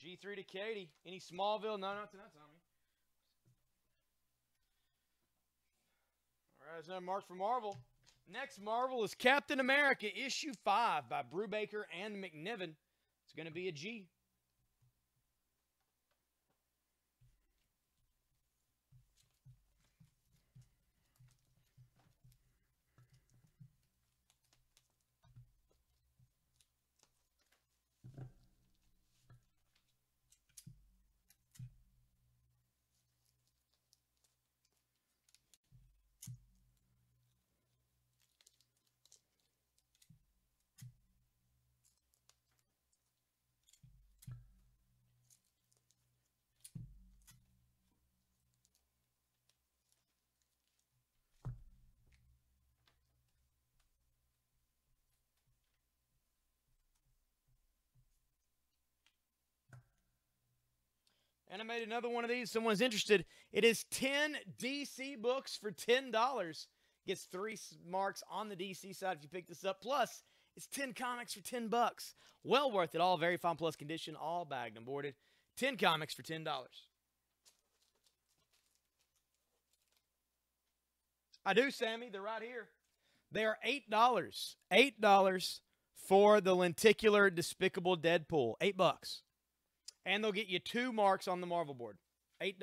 G3 to Katie. Any Smallville? No, not tonight, Tommy. All right, there's another mark for Marvel. Next Marvel is Captain America, issue 5 by Brubaker and McNiven. It's going to be a G. And I made another one of these. Someone's interested. It is 10 DC books for $10. Gets 3 marks on the DC side if you pick this up. Plus, it's 10 comics for $10. Well worth it all. Very fine plus condition. All bagged and boarded. 10 comics for $10. I do, Sammy. They're right here. They are $8. $8 for the lenticular Despicable Deadpool. $8. And they'll get you 2 marks on the Marvel board. $8.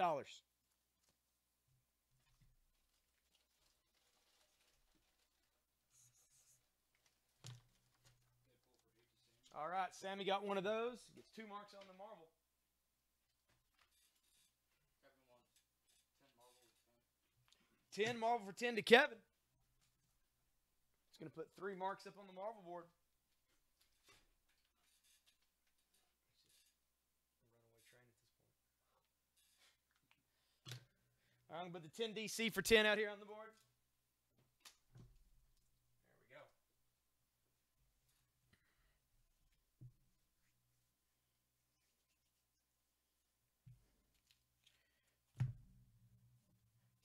All right, Sammy got one of those. Gets 2 marks on the Marvel. Kevin won 10 10 Marvel for 10. Marvel for 10 to Kevin. It's going to put 3 marks up on the Marvel board. All right, I'm going to put the 10 DC for 10 out here on the board. There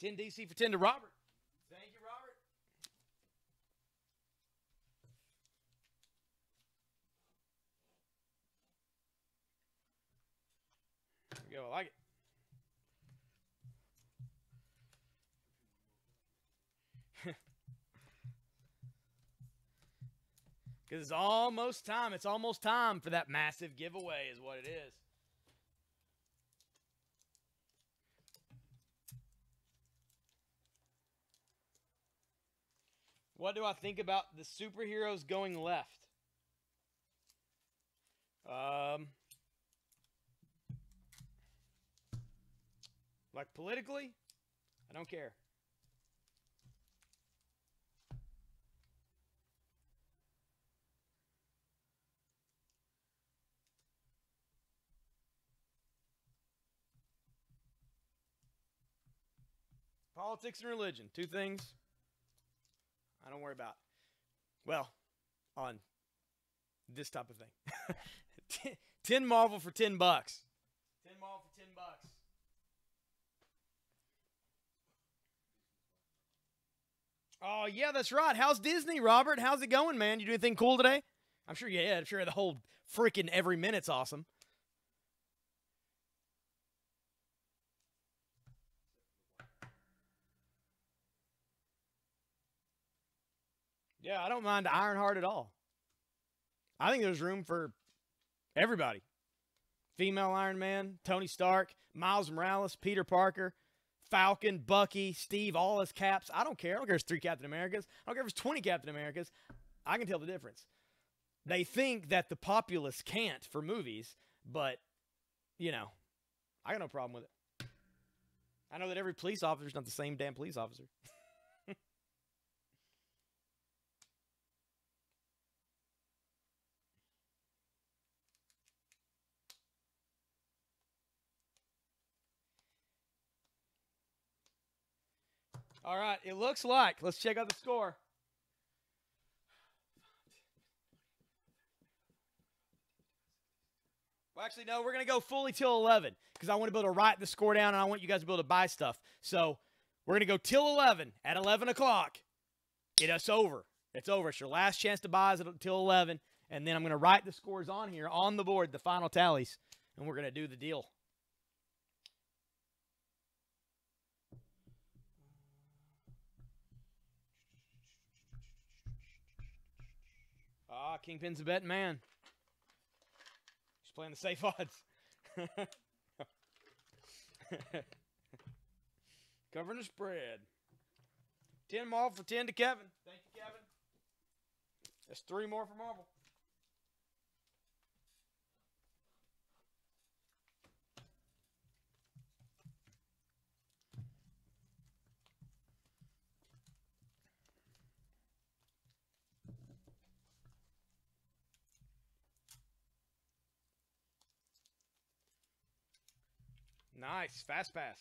we go. $10 DC for 10 to Robert. Thank you, Robert. There we go. I like it. Because it's almost time. It's almost time for that massive giveaway is what it is. What do I think about the superheroes going left? Like politically, I don't care. Politics and religion, 2 things I don't worry about. Well, on this type of thing. 10 Marvel for $10. 10 Marvel for $10. Oh, yeah, that's right. How's Disney, Robert? How's it going, man? You do anything cool today? I'm sure you did. I'm sure the whole freaking every minute's awesome. Yeah, I don't mind Ironheart at all. I think there's room for everybody. Female Iron Man, Tony Stark, Miles Morales, Peter Parker, Falcon, Bucky, Steve, all his caps. I don't care. I don't care if it's 3 Captain Americas. I don't care if it's 20 Captain Americas. I can tell the difference. They think that the populace can't for movies, but, you know, I got no problem with it. I know that every police officer is not the same damn police officer. All right, it looks like, let's check out the score. Well, actually, no, we're going to go fully till 11 because I want to be able to write the score down and I want you guys to be able to buy stuff. So we're going to go till 11. At 11 o'clock, it's over. It's over. It's your last chance to buy is until 11. And then I'm going to write the scores on here on the board, the final tallies. and we're going to do the deal. Ah, Kingpin's a betting man. He's playing the safe odds. Covering the spread. 10 Marvel for 10 to Kevin. Thank you, Kevin. That's 3 more for Marvel. Nice. Fast pass.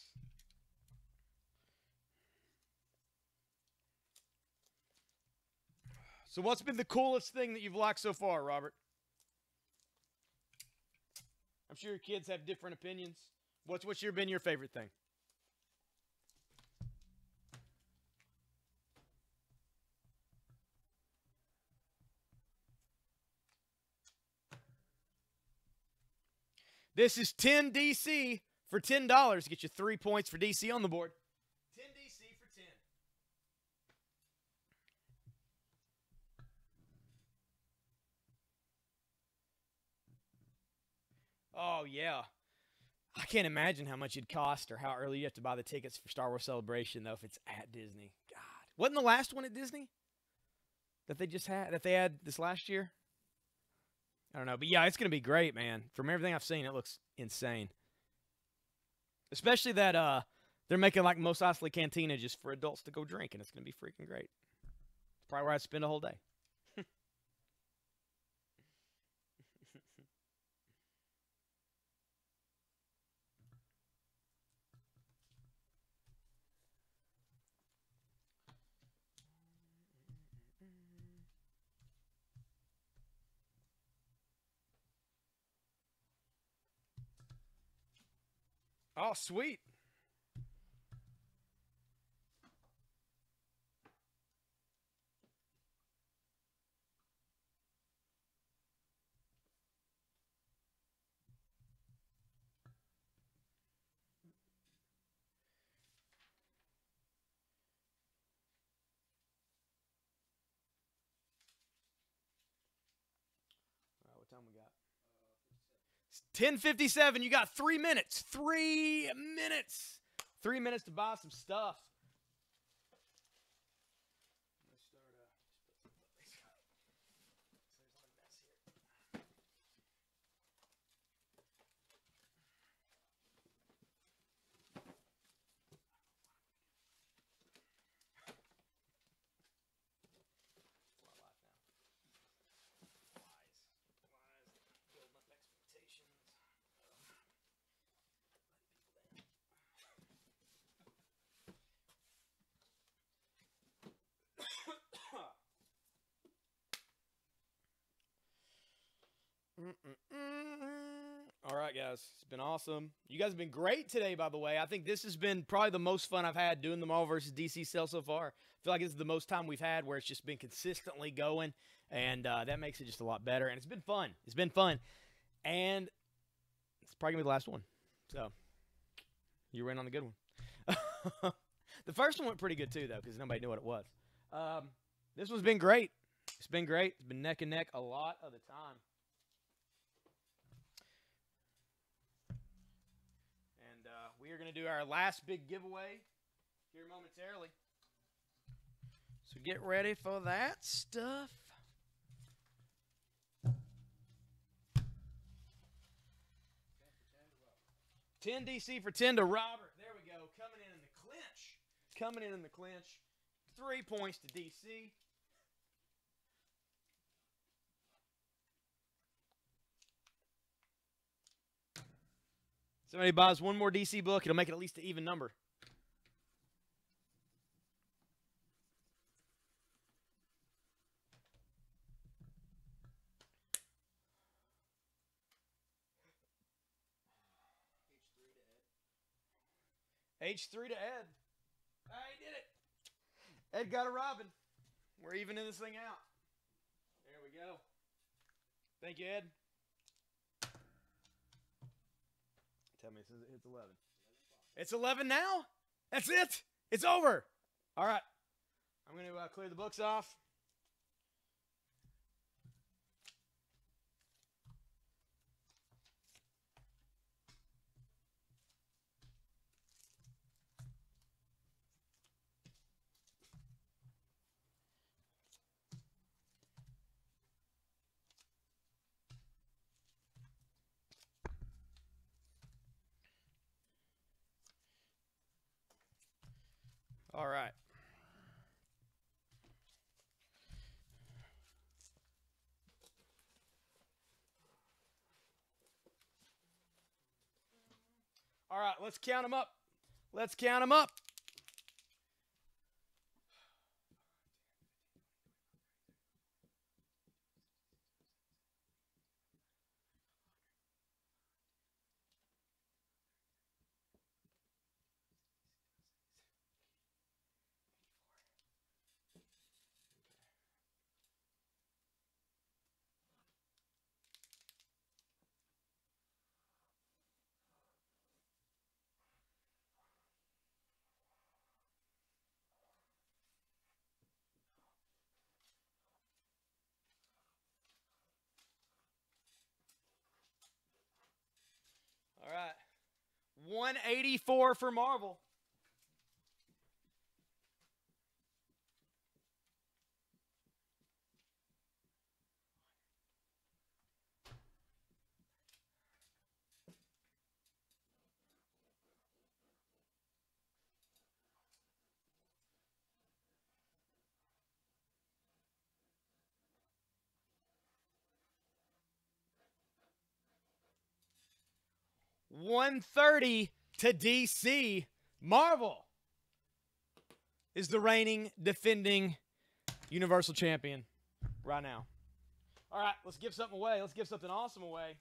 So what's been the coolest thing that you've liked so far, Robert? I'm sure your kids have different opinions. What's been your favorite thing? This is 10 DC for $10. Get you 3 points for DC on the board. 10 DC for 10. Oh, yeah. I can't imagine how much it'd cost or how early you have to buy the tickets for Star Wars Celebration, though, if it's at Disney. God. Wasn't the last one at Disney that they had this last year? I don't know. But, yeah, it's going to be great, man. From everything I've seen, it looks insane. Especially that they're making, like, Mos Eisley Cantina just for adults to go drink, and it's going to be freaking great. It's probably where I'd spend a whole day. Oh, sweet. All right, what time we got? 10:57. You got 3 minutes. 3 minutes. 3 minutes to buy some stuff. Let's start. Building up expectations. All right, guys. It's been awesome. You guys have been great today, by the way. I think this has been probably the most fun I've had doing the Marvel versus DC sale so far. I feel like this is the most time we've had where it's just been consistently going, and that makes it just a lot better. And it's been fun. It's been fun. And it's probably going to be the last one. So you were in on the good one. The first one went pretty good, too, though, because nobody knew what it was. This one's been great. It's been great. It's been neck and neck a lot of the time. We are going to do our last big giveaway here momentarily. So get ready for that stuff. 10 DC for 10 to Robert. There we go. Coming in the clinch. Coming in the clinch. 3 points to DC. Somebody buys one more DC book, it'll make it at least an even number. H3 to Ed. I did it. Ed got a Robin. We're evening this thing out. There we go. Thank you, Ed. tell me it's 11. It's 11 now? That's it? It's over. All right. I'm going to clear the books off. All right. All right, let's count them up. Let's count them up. All right. 184 for Marvel. $130 to DC. Marvel is the reigning, defending Universal Champion right now. All right, let's give something away. Let's give something awesome away.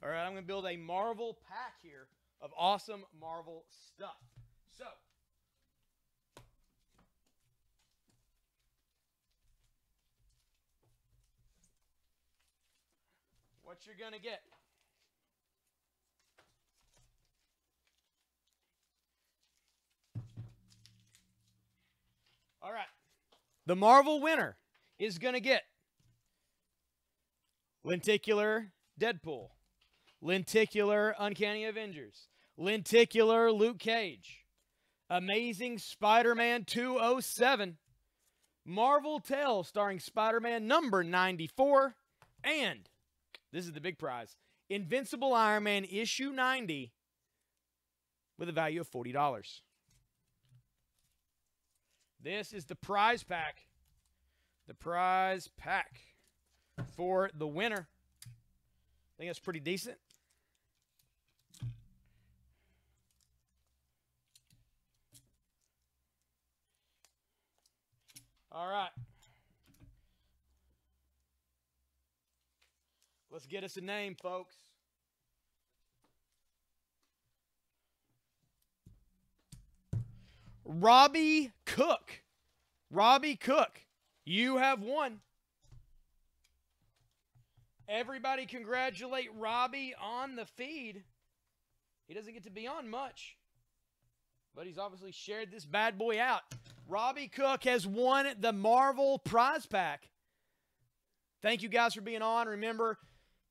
All right, I'm going to build a Marvel pack here of awesome Marvel stuff. So, what you're going to get. All right. The Marvel winner is going to get Lenticular Deadpool, Lenticular Uncanny Avengers, Lenticular Luke Cage, Amazing Spider-Man 207, Marvel Tales starring Spider-Man number 94, and, this is the big prize, Invincible Iron Man issue 90 with a value of $40. This is the prize pack. The prize pack for the winner. I think that's pretty decent. All right. Let's get us a name, folks. Robbie Cook. Robbie Cook, you have won. Everybody congratulate Robbie on the feed. He doesn't get to be on much, but he's obviously shared this bad boy out. Robbie Cook has won the Marvel prize pack. Thank you guys for being on. Remember,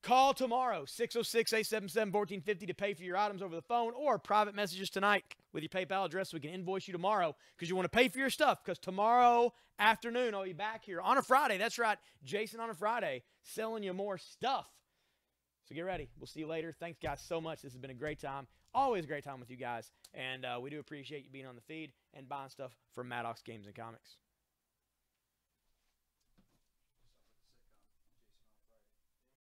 call tomorrow, 606-877-1450 to pay for your items over the phone, or private messages tonight with your PayPal address so we can invoice you tomorrow because you want to pay for your stuff, because tomorrow afternoon I'll be back here on a Friday. That's right, Jason on a Friday, selling you more stuff. So get ready. We'll see you later. Thanks, guys, so much. This has been a great time. Always a great time with you guys, and we do appreciate you being on the feed and buying stuff from Maddox Games and Comics.